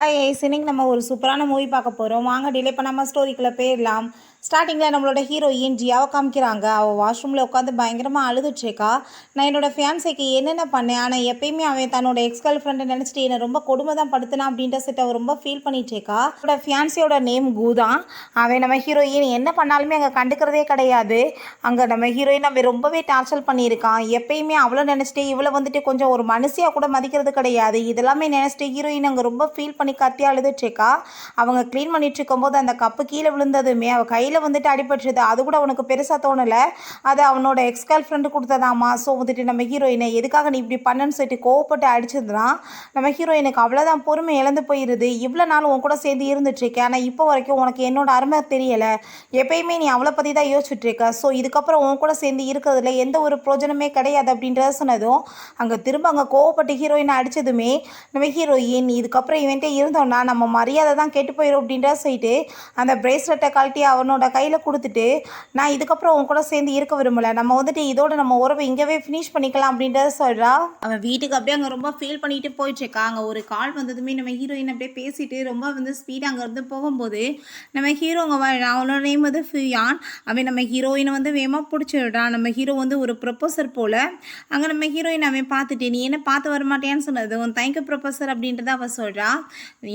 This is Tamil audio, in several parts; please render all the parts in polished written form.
இன்னைக்கு நம்ம ஒரு சூப்பரான மூவி பார்க்க போகிறோம். வாங்க டிலே பண்ணாமல் ஸ்டோரிக்குள்ளே போயிடலாம். ஸ்டார்டிங்கில் நம்மளோட ஹீரோயின் ஜியாவை காமிக்கிறாங்க. அவள் வாஷ்ரூமில் உட்காந்து பயங்கரமாக அழுதுட்ருக்கா. நான் என்னோட ஃபியான்ஸைக்கு என்னென்ன பண்ணேன், ஆனால் எப்பயுமே அவன் தன்னோட எக்ஸ் கேர்ள் ஃப்ரெண்டை நினச்சிட்டு என்னை ரொம்ப கொடுமை தான் படுத்தினான் அப்படின்ற செட் அவள் ரொம்ப ஃபீல் பண்ணிகிட்ருக்கா. அவளோட ஃபியான்ஸியோட நேம் கூதான். அவன் நம்ம ஹீரோயின் என்ன பண்ணாலுமே அங்கே கண்டுக்கிறதே கிடையாது. அங்கே நம்ம ஹீரோயின் அவன் ரொம்பவே டார்ச்சர் பண்ணியிருக்கான். எப்பயுமே அவளை நினச்சிட்டு இவளை வந்துட்டு கொஞ்சம் ஒரு மனுஷியாக கூட மதிக்கிறது கிடையாது. இதெல்லாமே நினச்சிட்டு ஹீரோயின் அங்கே ரொம்ப ஃபீல் பண்ணி கத்தி அழுதுட்ருக்கா. அவங்க க்ளீன் பண்ணிட்டு இருக்கும்போது அந்த கப்பு கீழே விழுந்ததுமே அவள் கையில் வந்துட்டு அடிபட்டுருது. அது கூட அவனுக்கு பெருசாக தோணலை. அது அவனோட எக்ஸ் கேர்ள் ஃப்ரெண்டு கொடுத்ததாமா. ஸோ வந்துட்டு நம்ம ஹீரோயினை எதுக்காக நீ இப்படி பண்ணன்னு சொல்லிட்டு கோவப்பட்டு அடிச்சதுதான் நம்ம ஹீரோயினுக்கு அவ்வளோதான் பொறுமை இழந்து போயிடுது. இவ்வளோ நாள் உன் கூட சேர்ந்து இருந்துட்டுருக்கேன், ஆனால் இப்போ வரைக்கும் உனக்கு என்னோட அருமை தெரியலை. எப்பயுமே நீ அவளை பற்றி தான் யோசிச்சுட்ருக்க. ஸோ இதுக்கப்புறம் உன் கூட சேர்ந்து இருக்கிறதுல எந்த ஒரு பிரோஜனமே கிடையாது அப்படின்றத சொன்னதும் அங்கே திரும்ப அங்கே கோவப்பட்டு ஹீரோயினை அடித்ததுமே நம்ம ஹீரோயின் இதுக்கப்புறம் இவன்ட்டே இருந்தோம்னா நம்ம மரியாதை தான் கெட்டு போயிடும் அப்படின்ற சொல்லிட்டு அந்த பிரேஸ்லெட்டை கழட்டி அவனோட கையில் கொடுத்துட்டு, நான் இதுக்கப்புறம் உன் கூட சேர்ந்து இருக்க விரும்பலை, நம்ம வந்துட்டு இதோட நம்ம உறவை இங்கேவே ஃபினிஷ் பண்ணிக்கலாம் அப்படின்றத சொல்கிறா. அவன் வீட்டுக்கு அப்படியே அங்கே ரொம்ப ஃபீல் பண்ணிட்டு போயிட்டுருக்கா. அங்கே ஒரு கால் வந்ததுமே நம்ம ஹீரோயின் அப்படியே பேசிட்டு ரொம்ப வந்து ஸ்பீடாக அங்கேருந்து போகும்போது நம்ம ஹீரோங்க அவனோட நேம் வந்து ஃபியான். அவன் நம்ம ஹீரோயினை வந்து வேகமாக பிடிச்சிடுறான். நம்ம ஹீரோ வந்து ஒரு ப்ரொபோசர் போல். அங்கே நம்ம ஹீரோயின் அவன் பார்த்துட்டு நீ என்ன பார்த்து வரமாட்டேன்னு சொன்னது உன் தேங்க்யூ ப்ரொபோசர் அப்படின்றத அவள் சொல்கிறா.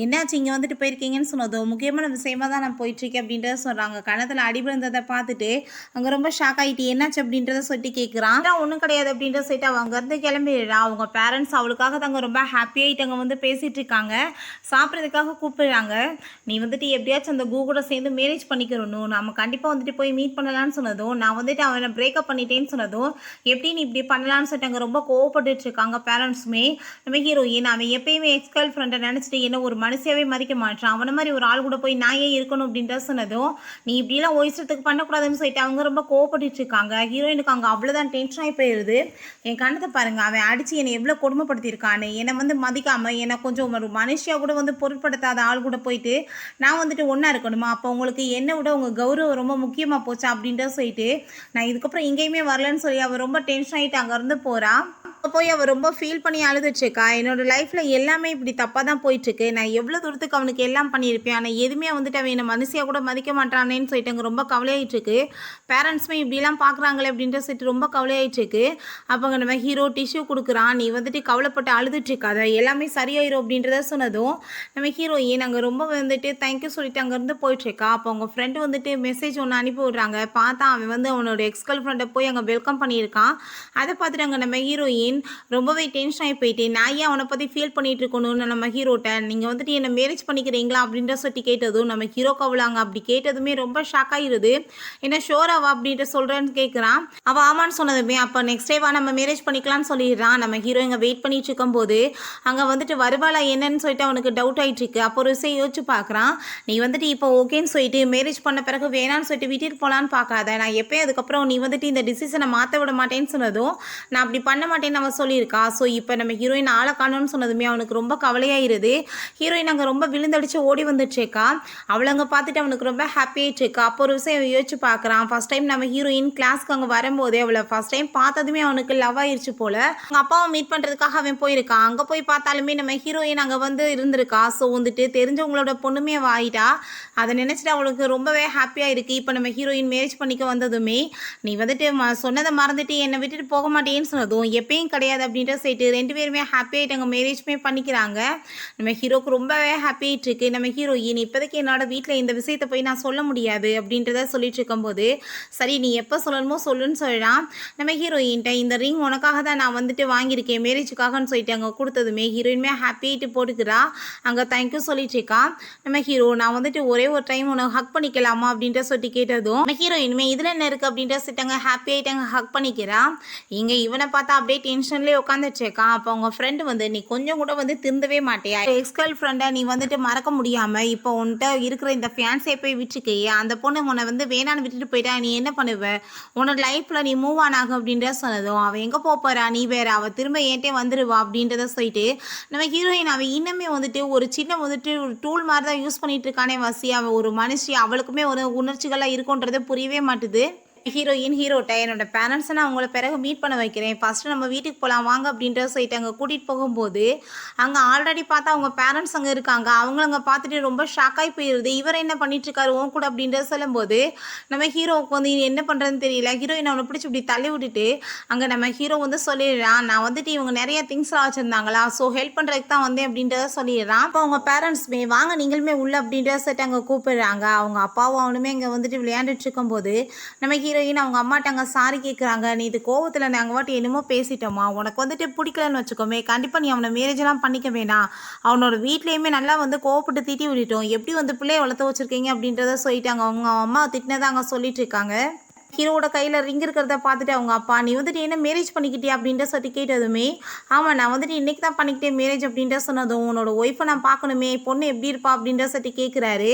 என்னாச்சு இங்கே வந்துட்டு போயிருக்கீங்கன்னு சொன்னதும் முக்கியமான விஷயமாக தான் நான் போயிட்டுருக்கேன் அப்படின்றத சொல்கிறாங்க. கணத்தில் அடிபடுந்ததை பார்த்துட்டு அங்கே ரொம்ப ஷாக் ஆகிட்டு என்னாச்சு அப்படின்றத சொல்லிட்டு கேட்குறான். ஒன்றும் கிடையாது அப்படின்றத சொல்லிட்டு அவள் அங்கேருந்து கிளம்பிடுறான். அவங்க பேரண்ட்ஸ் அவளுக்காக தாங்க ரொம்ப ஹாப்பியாகிட்டு அங்கே வந்து பேசிகிட்டு இருக்காங்க. சாப்பிட்றதுக்காக கூப்பிடுறாங்க. நீ வந்துட்டு எப்படியாச்சும் அந்த கூகுளோட சேர்ந்து மேரேஜ் பண்ணிக்கிறணும், நம்ம கண்டிப்பாக வந்துட்டு போய் மீட் பண்ணலான்னு சொன்னதும் நான் வந்துட்டு அவனை பிரேக்கப் பண்ணிட்டேன்னு சொன்னதும் எப்படி நீ இப்படி பண்ணலான்னு சொல்லிட்டு அங்கே ரொம்ப கோவப்பட்டு இருக்காங்க பேரண்ட்ஸுமே. நம்ம ஹீரோயின் அவன் எப்பயுமே எக்ஸ் கேர்ள் ஃப்ரெண்டை நினச்சிட்டு என்ன ஒரு மனுஷியாவே மதிக்க மாட்டான், அவனை மாதிரி ஒரு ஆள் கூட போய் நான் ஏன் இருக்கணும் அப்படின்றத சொன்னதும் நீ இப்படிலாம் ஒய்சத்துக்கு பண்ணக்கூடாதுன்னு சொல்லிட்டு அவங்க ரொம்ப கோவப்பட்டு இருக்காங்க. ஹீரோயினுக்கு அங்கே அவ்வளோதான் டென்ஷன் ஆகி போயிடுது. என் கணத்தை பாருங்க, அவன் அடித்து என்னை எவ்வளோ கொடுமைப்படுத்தியிருக்கான்னு, என்னை வந்து மதிக்காமல் என்னை கொஞ்சம் ஒரு மனுஷியாக கூட வந்து பொருட்படுத்தாத ஆள் கூட போயிட்டு நான் வந்துட்டு ஒன்றா இருக்கணுமா, அப்போ உங்களுக்கு என்னை விட உங்கள் கௌரவம் ரொம்ப முக்கியமாக போச்சா அப்படின்றத சொல்லிட்டு நான் இதுக்கப்புறம் எங்கேயுமே வரலன்னு சொல்லி அவள் ரொம்ப டென்ஷன் ஆகிட்டு அங்கேருந்து போகிறான். போய் அவள் ரொம்ப ஃபீல் பண்ணி அழுதுட்ருக்கா. என்னோட லைஃப்பில் எல்லாமே இப்படி தப்பாக தான் போயிட்டுருக்கு, நான் எவ்வளோ தூரத்துக்கு அவனுக்கு எல்லாம் பண்ணியிருப்பேன், ஆனால் எதுவுமே வந்துட்டு அவன் என்னை மனுஷியாக கூட மதிக்க மாட்டானேன்னு சொல்லிட்டு அங்கே ரொம்ப கவலையாயிட்டுருக்கு. பேரண்ட்ஸுமே இப்படிலாம் பார்க்குறாங்களே அப்படின்ற சொல்லிட்டு ரொம்ப கவலையாயிட்டுருக்கு. அப்போ அங்கே நம்ம ஹீரோ டிஷ்யூ கொடுக்குறான். நீ வந்துட்டு கவலைப்பட்டு அழுதுட்ருக்காத, எல்லாமே சரியாயிரும் அப்படின்றத சொன்னதும் நம்ம ஹீரோயின் அங்கே ரொம்ப வந்துட்டு தேங்க்யூ சொல்லிட்டு அங்கேருந்து போயிட்டுருக்கா. அப்போ அவங்க ஃப்ரெண்டு வந்துட்டு மெசேஜ் ஒன்று அனுப்பி விட்றாங்க. பார்த்தா அவன் வந்து அவனோட எக்ஸ் கேர்ள் ஃப்ரெண்டை போய் அங்கே வெல்கம் பண்ணியிருக்கான். அதை பார்த்துட்டு அங்கே நம்ம ஹீரோயின் ரொம்பவே டென்ஷன் ஆகி போயிட்டு நான் ஏன் அவனை பற்றி ஃபீல் பண்ணிட்டு இருக்கணும்னு நம்ம ஹீரோட்ட நீங்கள் வந்துட்டு என்னை மேரேஜ் பண்ணிக்கிறீங்களா அப்படின்ற சொல்லி கேட்டதும் நம்ம ஹீரோ கவலாங்க அப்படி கேட்டதுமே ரொம்ப ஷாக் ஆகிடுது. என்ன ஷோராவா அப்படின்ட்டு சொல்கிறேன்னு கேட்குறான். அவள் ஆமான்னு சொன்னதுமே அப்போ நெக்ஸ்ட் டேவா நம்ம மேரேஜ் பண்ணிக்கலாம்னு சொல்லிடுறான். நம்ம ஹீரோ இங்கே வெயிட் பண்ணிட்டு இருக்கும்போது அங்கே வந்துட்டு வருவாளா என்னன்னு சொல்லிட்டு அவனுக்கு டவுட் ஆகிட்டு இருக்கு. அப்போ ஒரு விஷயம் யோசிச்சு பார்க்குறான். நீ வந்துட்டு இப்போ ஓகேன்னு சொல்லிட்டு மேரேஜ் பண்ண பிறகு வேணான்னு சொல்லிட்டு வீட்டுக்கு போகலான்னு பார்க்காத, நான் எப்போயும் அதுக்கப்புறம் நீ வந்துட்டு இந்த டிசிஷனை மாற்ற விட மாட்டேன்னு சொன்னதும் நான் அப்படி பண்ண மாட்டேன்னு அவன் சொல்லியிருக்கா. ஸோ இப்போ நம்ம ஹீரோயின் ஆளை காணோன்னு சொன்னதுமே அவனுக்கு ரொம்ப கவலையாயிருது. ஹீரோயின் அங்கே ரொம்ப விழுந்தடிச்சு ஓடி வந்துட்டுருக்கா. அவளை அங்கே பார்த்துட்டு அவனுக்கு ரொம்ப ஹாப்பியாகிட்டு இருக்கா. அப்போ ஒரு விஷயம் யோசிச்சு பார்க்குறான். ஃபஸ்ட் டைம் நம்ம ஹீரோயின் கிளாஸ்க்கு அங்கே வரும்போதே அவளை ஃபஸ்ட் டைம் பார்த்ததுமே அவனுக்கு லவ் ஆயிடுச்சு போல். அவங்க அப்பாவை மீட் பண்ணுறதுக்காக அவன் போயிருக்கான். அங்கே போய் பார்த்தாலுமே நம்ம ஹீரோயின் அங்கே வந்து இருந்திருக்கா. ஸோ வந்துட்டு தெரிஞ்சவங்களோட பொண்ணுமே அவள் ஆகிட்டா. அதை நினச்சிட்டு அவளுக்கு ரொம்பவே ஹாப்பியாக இருக்குது. இப்போ நம்ம ஹீரோயின் மேரேஜ் பண்ணிக்க வந்ததுமே நீ வந்துட்டு சொன்னதை மறந்துட்டு என்னை விட்டுட்டு போக மாட்டேன்னு சொன்னதும் எப்பயும் கிடையாது அப்படின்ற சைட்டு ரெண்டு பேருமே ஹாப்பியாகிட்டு அங்கே மேரேஜ்மே பண்ணிக்கிறாங்க. நம்ம ஹீரோக்கு ரொம்பவே ஹாப்பியாகிட்டு இருக்கு. நம்ம ஹீரோயின் இப்போதைக்கு என்னோட வீட்டில் இந்த விஷயத்தை போய் நான் சொல்ல முடியாது அப்படின்றத சொல்லிட்டு இருக்கும்போது சரி நீ எப்போ சொல்லணுமோ சொல்லுன்னு சொல்லலாம். நம்ம ஹீரோயின்ட்ட இந்த ரிங் உனக்காக தான் நான் வந்துட்டு வாங்கியிருக்கேன் மேரேஜுக்காகன்னு சொல்லிட்டு அங்கே கொடுத்ததுமே ஹீரோயின்மே ஹாப்பியாகிட்டு போட்டுக்கிறா. அங்கே தேங்க்யூ சொல்லிட்டு இருக்கா. நம்ம ஹீரோ நான் வந்துட்டு ஒரே ஒரு டைம் உனக்கு ஹக் பண்ணிக்கலாமா அப்படின்ற சொல்லிட்டு கேட்டதும் நம்ம ஹீரோயின்மே இதில் என்ன இருக்குது அப்படின்ற சொல்லிட்டாங்க ஹாப்பியாகிட்டு அங்கே ஹக் பண்ணிக்கிறா. இங்கே இவனை பார்த்தா அப்படியே டென்ஷன்லேயே உட்காந்துட்ருக்கான். அப்போ அவங்க ஃப்ரெண்டு வந்து நீ கொஞ்சம் கூட வந்து திருந்தவே மாட்டியா, எக்ஸ் கேர்ள் ஃப்ரெண்டை நீ வந்துட்டு மறக்க முடியாமல் இப்போ உன்கிட்ட இருக்கிற இந்த ஃபியான்ஸே போய் விட்டுருக்கையே, அந்த பொண்ணு உன்னை வந்து வேணான்னு விட்டுட்டு போயிட்டா நீ என்ன பண்ணுவ, உன்னோட லைஃப்பில் நீ மூவ் ஆன் ஆகும் அப்படின்ற சொன்னதும் அவள் எங்கே போகிறா நீ வேற, அவள் திரும்ப ஏன்ட்டே வந்துடுவா அப்படின்றத சொல்லிட்டு நம்ம ஹீரோயின் அவள் இன்னுமே வந்துட்டு ஒரு சின்ன வந்துட்டு ஒரு டூல் மாதிரி தான் யூஸ் பண்ணிட்டு இருக்கானே வசி. அவள் ஒரு மனுஷி, அவளுக்குமே ஒரு உணர்ச்சிகளாக இருக்குன்றது புரியவே மாட்டுது. ஹீரோயின் ஹீரோட்ட என்னோட பேரண்ட்ஸை நான் அவங்கள பிறகு மீட் பண்ண வைக்கிறேன், ஃபஸ்ட்டு நம்ம வீட்டுக்கு போகலாம் வாங்க அப்படின்ற சொல்லிட்டு அங்கே கூட்டிகிட்டு போகும்போது அங்கே ஆல்ரெடி பார்த்தா அவங்க பேரண்ட்ஸ் அங்கே இருக்காங்க. அவங்கள அங்கே பார்த்துட்டு ரொம்ப ஷாக்காகி போயிடுது. இவர் என்ன பண்ணிட்டுருக்காரு உன் கூட அப்படின்ற சொல்லும்போது நம்ம ஹீரோவுக்கு வந்து என்ன பண்ணுறதுன்னு தெரியல. ஹீரோயின் அவனை பிடிச்சி இப்படி தள்ளி விட்டுட்டு அங்கே நம்ம ஹீரோ வந்து சொல்லிடுறான், நான் வந்துட்டு இவங்க நிறைய திங்ஸ்லாம் வச்சுருந்தாங்களா, ஸோ ஹெல்ப் பண்ணுறதுக்கு தான் வந்தேன் அப்படின்றத சொல்லிடுறான். அப்போ அவங்க பேரண்ட்ஸுமே வாங்க நீங்களுமே உள்ள அப்படின்ற சொல்லிட்டு அங்கே கூப்பிடுறாங்க. அவங்க அப்பாவும் அவனுமே இங்கே வந்துட்டு விளையாண்டுட்டு இருக்கும்போது நம்ம ஹீரோயின் அவங்க அம்மாட்ட அங்கே சாரி கேட்குறாங்க. நீ இது கோவத்தில் நாங்கள் வாட்டி என்னமோ பேசிட்டோமா, உனக்கு வந்துட்டு பிடிக்கலன்னு வச்சுக்கோமே, கண்டிப்பாக நீ அவனை மேரேஜெல்லாம் பண்ணிக்க வேணாம், அவனோட வீட்லேயுமே நல்லா வந்து கோவப்பட்டு திட்டி விட்டுட்டோம், எப்படி வந்து பிள்ளைய வளர்த்து வச்சுருக்கீங்க அப்படின்றத சொல்லிட்டாங்க. அவங்க அம்மா திட்டினதை அங்கே சொல்லிட்டு இருக்காங்க. ஹீரோவோட கையில் ரிங் இருக்கிறத பார்த்துட்டு அவங்க அப்பா நீ வந்துட்டு என்ன மேரேஜ் பண்ணிக்கிட்டே அப்படின்ற சொல்லி கேட்டதுமே ஆமாம் நான் வந்துட்டு இன்றைக்கி தான் பண்ணிக்கிட்டே மேரேஜ் அப்படின்ற சொன்னதும் உன்னோட ஒய்ஃபை நான் பார்க்கணுமே, பொண்ணு எப்படி இருப்பா அப்படின்ற சொல்லி கேட்குறாரு.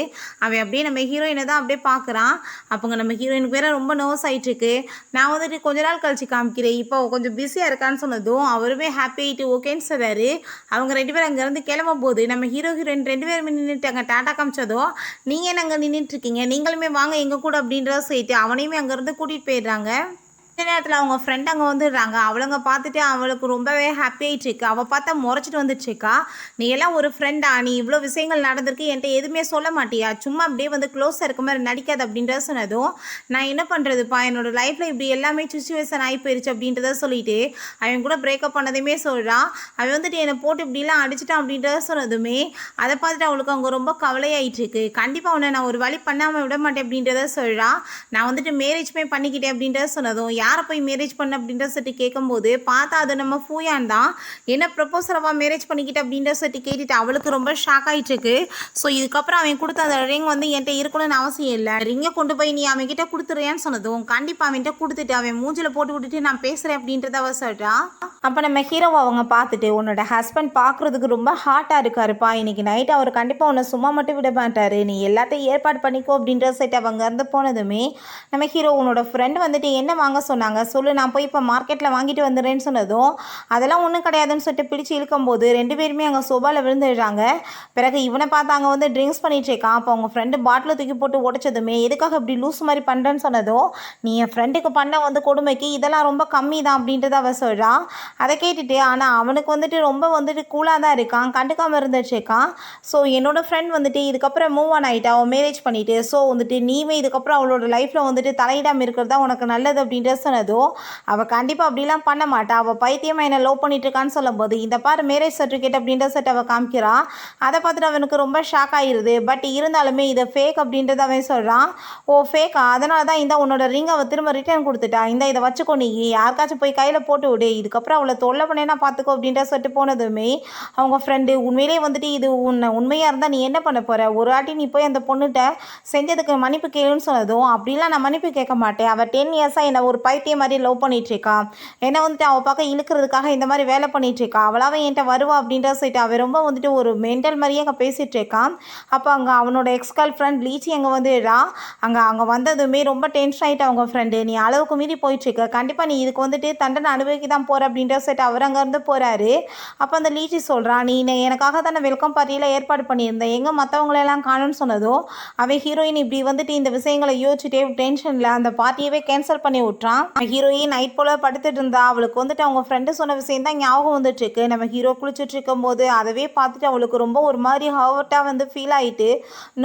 அவன் அப்படியே நம்ம ஹீரோயினை தான் அப்படியே பார்க்குறான். அப்போங்க நம்ம ஹீரோயினுக்கு வேற ரொம்ப நர்வஸ் ஆகிட்டுருக்கு. நான் வந்துட்டு கொஞ்ச நாள் கழிச்சு காமிக்கிறேன், இப்போ கொஞ்சம் பிஸியாக இருக்கான்னு சொன்னதும் அவருமே ஹாப்பி ஆகிட்டு ஓகேன்னு சொல்கிறாரு. அவங்க 2 பேரும் அங்கேருந்து கிளம்பும் போது நம்ம ஹீரோயின் 2 பேருமே நின்றுட்டாங்க. டாட்டா காமிச்சதும் நீங்கள் என்ன அங்கே நின்றுட்டுருக்கீங்க, நீங்களுமே வாங்க எங்கள் கூட அப்படின்றத சொல்லிட்டு அவனையுமே அங்கேருந்து கூட்டிகிட்டு போயிடுறாங்க. இந்த நேரத்தில் அவங்க ஃப்ரெண்ட் அங்கே வந்துடுறாங்க. அவளுங்க பார்த்துட்டு அவளுக்கு ரொம்பவே ஹாப்பி ஆகிட்டுருக்கு. அவள் பார்த்தா முறைச்சிட்டு வந்துடுச்சுக்கா, நீ எல்லாம் ஒரு ஃப்ரெண்டா, நீ இவ்வளோ விஷயங்கள் நடந்திருக்கு என்கிட்ட எதுவுமே சொல்ல மாட்டியா, சும்மா அப்படியே வந்து க்ளோஸாக இருக்க மாதிரி நடிக்காது அப்படின்றத சொன்னதும் நான் என்ன பண்ணுறதுப்பா, என்னோட லைஃப்பில் இப்படி எல்லாமே சுச்சுவேஷன் ஆகி போயிடுச்சு அப்படின்றத சொல்லிட்டு அவன் கூட பிரேக்கப் பண்ணதையுமே சொல்கிறான். அவன் வந்துட்டு என்னை போட்டு இப்படிலாம் அடிச்சிட்டான் அப்படின்றத சொன்னதுமே அதை பார்த்துட்டு அவளுக்கு அவங்க ரொம்ப கவலையாயிட்டுருக்கு. கண்டிப்பாக அவனை நான் ஒரு வழி பண்ணாமல் விட மாட்டேன் அப்படின்றத சொல்கிறான். நான் வந்துட்டு மேரேஜ்மே பண்ணிக்கிட்டேன் அப்படின்றத சொன்னதும் யாரை போய் மேரேஜ் பண்ண அப்படின்ற சொல்லிட்டு கேட்கும்போது பார்த்தா அது நம்ம ஃபூயான் தான். என்ன ப்ரப்போசரவா மேரேஜ் பண்ணிக்கிட்டு அப்படின்ற சொல்லிட்டு கேட்டுட்டு அவளுக்கு ரொம்ப ஷாக் ஆகிட்டுருக்கு. ஸோ இதுக்கப்புறம் அவன் கொடுத்த அந்த ரிங் வந்து என்கிட்ட இருக்கணும்னு அவசியம் இல்லை, ரிங்கை கொண்டு போய் நீ அவன்கிட்ட கொடுத்துறியான்னு சொன்னதும் கண்டிப்பாக அவன்கிட்ட கொடுத்துட்டு அவன் மூஞ்சில் போட்டு விட்டுட்டு நான் பேசுகிறேன் அப்படின்றத அவ சொல்கிறான். அப்போ நம்ம ஹீரோவை அவங்க பார்த்துட்டு உன்னோட ஹஸ்பண்ட் பார்க்குறதுக்கு ரொம்ப ஹார்ட்டாக இருக்காருப்பா, இன்றைக்கி நைட் அவர் கண்டிப்பாக உன்னை சும்மா மட்டும் விட மாட்டார், நீ எல்லாத்தையும் ஏற்பாடு பண்ணிக்கோ அப்படின்ற சொல்லிட்டு அவங்க இருந்து போனதுமே நம்ம ஹீரோ உன்னோட ஃப்ரெண்டு வந்துட்டு என்ன வாங்க சொன்னாங்க சொல்லு, நான் போய் இப்போ மார்க்கெட்டில் வாங்கிட்டு வந்துடுறேன்னு சொன்னதும் அதெல்லாம் ஒன்றும் கிடையாதுன்னு சொல்லிட்டு பிடிச்சி இழுக்கும்போது 2 பேருமே அங்கே சோபாவில் விழுந்துடுறாங்க. பிறகு இவனை பார்த்து அங்கே வந்து ட்ரிங்க்ஸ் பண்ணிட்டு இருக்கான். அப்போ அவங்க ஃப்ரெண்டு பாட்டில் தூக்கி போட்டு உடைச்சதுமே எதுக்காக இப்படி லூஸ் மாதிரி பண்ணுறேன்னு சொன்னதும் நீ என் ஃப்ரெண்டுக்கு பண்ண வந்து கொடுமைக்கு இதெல்லாம் ரொம்ப கம்மி தான் அப்படின்றத அவ சொல்கிறான். அதை கேட்டுட்டு ஆனால் அவனுக்கு வந்துட்டு ரொம்ப வந்துட்டு கூலாக தான் இருக்கான், கண்டுக்காமல் இருந்துச்சுருக்கான். ஸோ என்னோட ஃப்ரெண்ட் வந்துட்டு இதுக்கப்புறம் மூவ் ஆன் ஆகிட்டா, அவன் மேரேஜ் பண்ணிவிட்டு, ஸோ வந்துட்டு நீவே இதுக்கப்புறம் அவளோட லைஃப்பில் வந்துட்டு தலையிடாமல் இருக்கிறதா உனக்கு நல்லது அப்படின்ற சொன்னதும் அவள் கண்டிப்பாக அப்படிலாம் பண்ண மாட்டா, அவள் பைத்தியமாக என்னை லவ் பண்ணிட்டு இருக்கான்னு சொல்லும்போது இந்த பாரு மேரேஜ் சர்டிஃபிகேட் அப்படின்ற செட் அவள் காமிக்கிறான். அதை பார்த்துட்டு அவனுக்கு ரொம்ப ஷாக் ஆகிடுது. பட் இருந்தாலுமே இதை ஃபேக் அப்படின்றத அவன் சொல்கிறான். ஓ ஃபேக்கா, அதனால தான் இந்த உன்னோட ரிங் அவள் திரும்ப ரிட்டர்ன் கொடுத்துட்டா, இதை வச்சுக்கோ, நீ யாருக்காச்சும் போய் கையில் போட்டு விடு, இதுக்கப்புறம் அவளை தொல்லை பண்ணேன்னா பார்த்துக்கோ அப்படின்ற சொல்லிட்டு போனதுமே அவங்க ஃப்ரெண்டு உண்மையிலே வந்துட்டு இது உண்மையாக இருந்தால் நீ என்ன பண்ண போகிற, ஒரு வாட்டி நீ போய் அந்த பொண்ணுகிட்ட செஞ்சதுக்கு மன்னிப்பு கேளுன்னு சொன்னதும் அப்படிலாம் நான் மன்னிப்பு கேட்க மாட்டேன், அவள் 10 இயர்ஸாக என்னை ஒரு பைத்தியம் மாதிரி லவ் பண்ணிகிட்ருக்கா, என்னை வந்துட்டு அவள் பார்க்க இழுக்கிறதுக்காக இந்த மாதிரி வேலை பண்ணிகிட்ருக்கா, அவளாவே என்கிட்ட வருவா அப்படின்ற சொல்லிட்டு அவன் ரொம்ப வந்துட்டு ஒரு மென்டல் மாதிரியே அங்கே பேசிகிட்டு இருக்கான். அப்போ அங்கே அவனோட எக்ஸ் கேர்ள் ஃப்ரெண்ட் லீச்சி அங்கே வந்துடுறா. அங்கே வந்ததுமே ரொம்ப டென்ஷன் ஆகிட்டு அவங்க ஃப்ரெண்டு நீ அளவுக்கு மீறி போயிட்டுருக்க, கண்டிப்பாக நீ இதுக்கு வந்துட்டு தண்டனை அனுபவிக்க தான் போகிற அப்படின்ற சொல்லிட்டு அவர் அங்கேருந்து போகிறாரு. அப்போ அந்த லீச்சி சொல்கிறான், நீ எனக்காக தானே வெல்கம் பார்ட்டியில் ஏற்பாடு பண்ணியிருந்தேன், எங்கே மற்றவங்களெல்லாம் காணும்னு சொன்னதும் அவன் ஹீரோயின் இப்படி வந்துட்டு இந்த விஷயங்களை யோசிச்சுட்டே டென்ஷனில் அந்த பார்ட்டியவே கேன்சல் பண்ணி விட்றான். ஹீரோயின் நைட் போல் படுத்துட்டு இருந்தா. அவளுக்கு வந்துட்டு அவங்க ஃப்ரெண்டு சொன்ன விஷயம் தான் ஞாபகம் வந்துட்டுருக்கு. நம்ம ஹீரோ குளிச்சுட்டு இருக்கும் போது அதவே பார்த்துட்டு அவளுக்கு ரொம்ப ஒரு மாதிரி ஹர்ட்டாக வந்து ஃபீல் ஆகிட்டு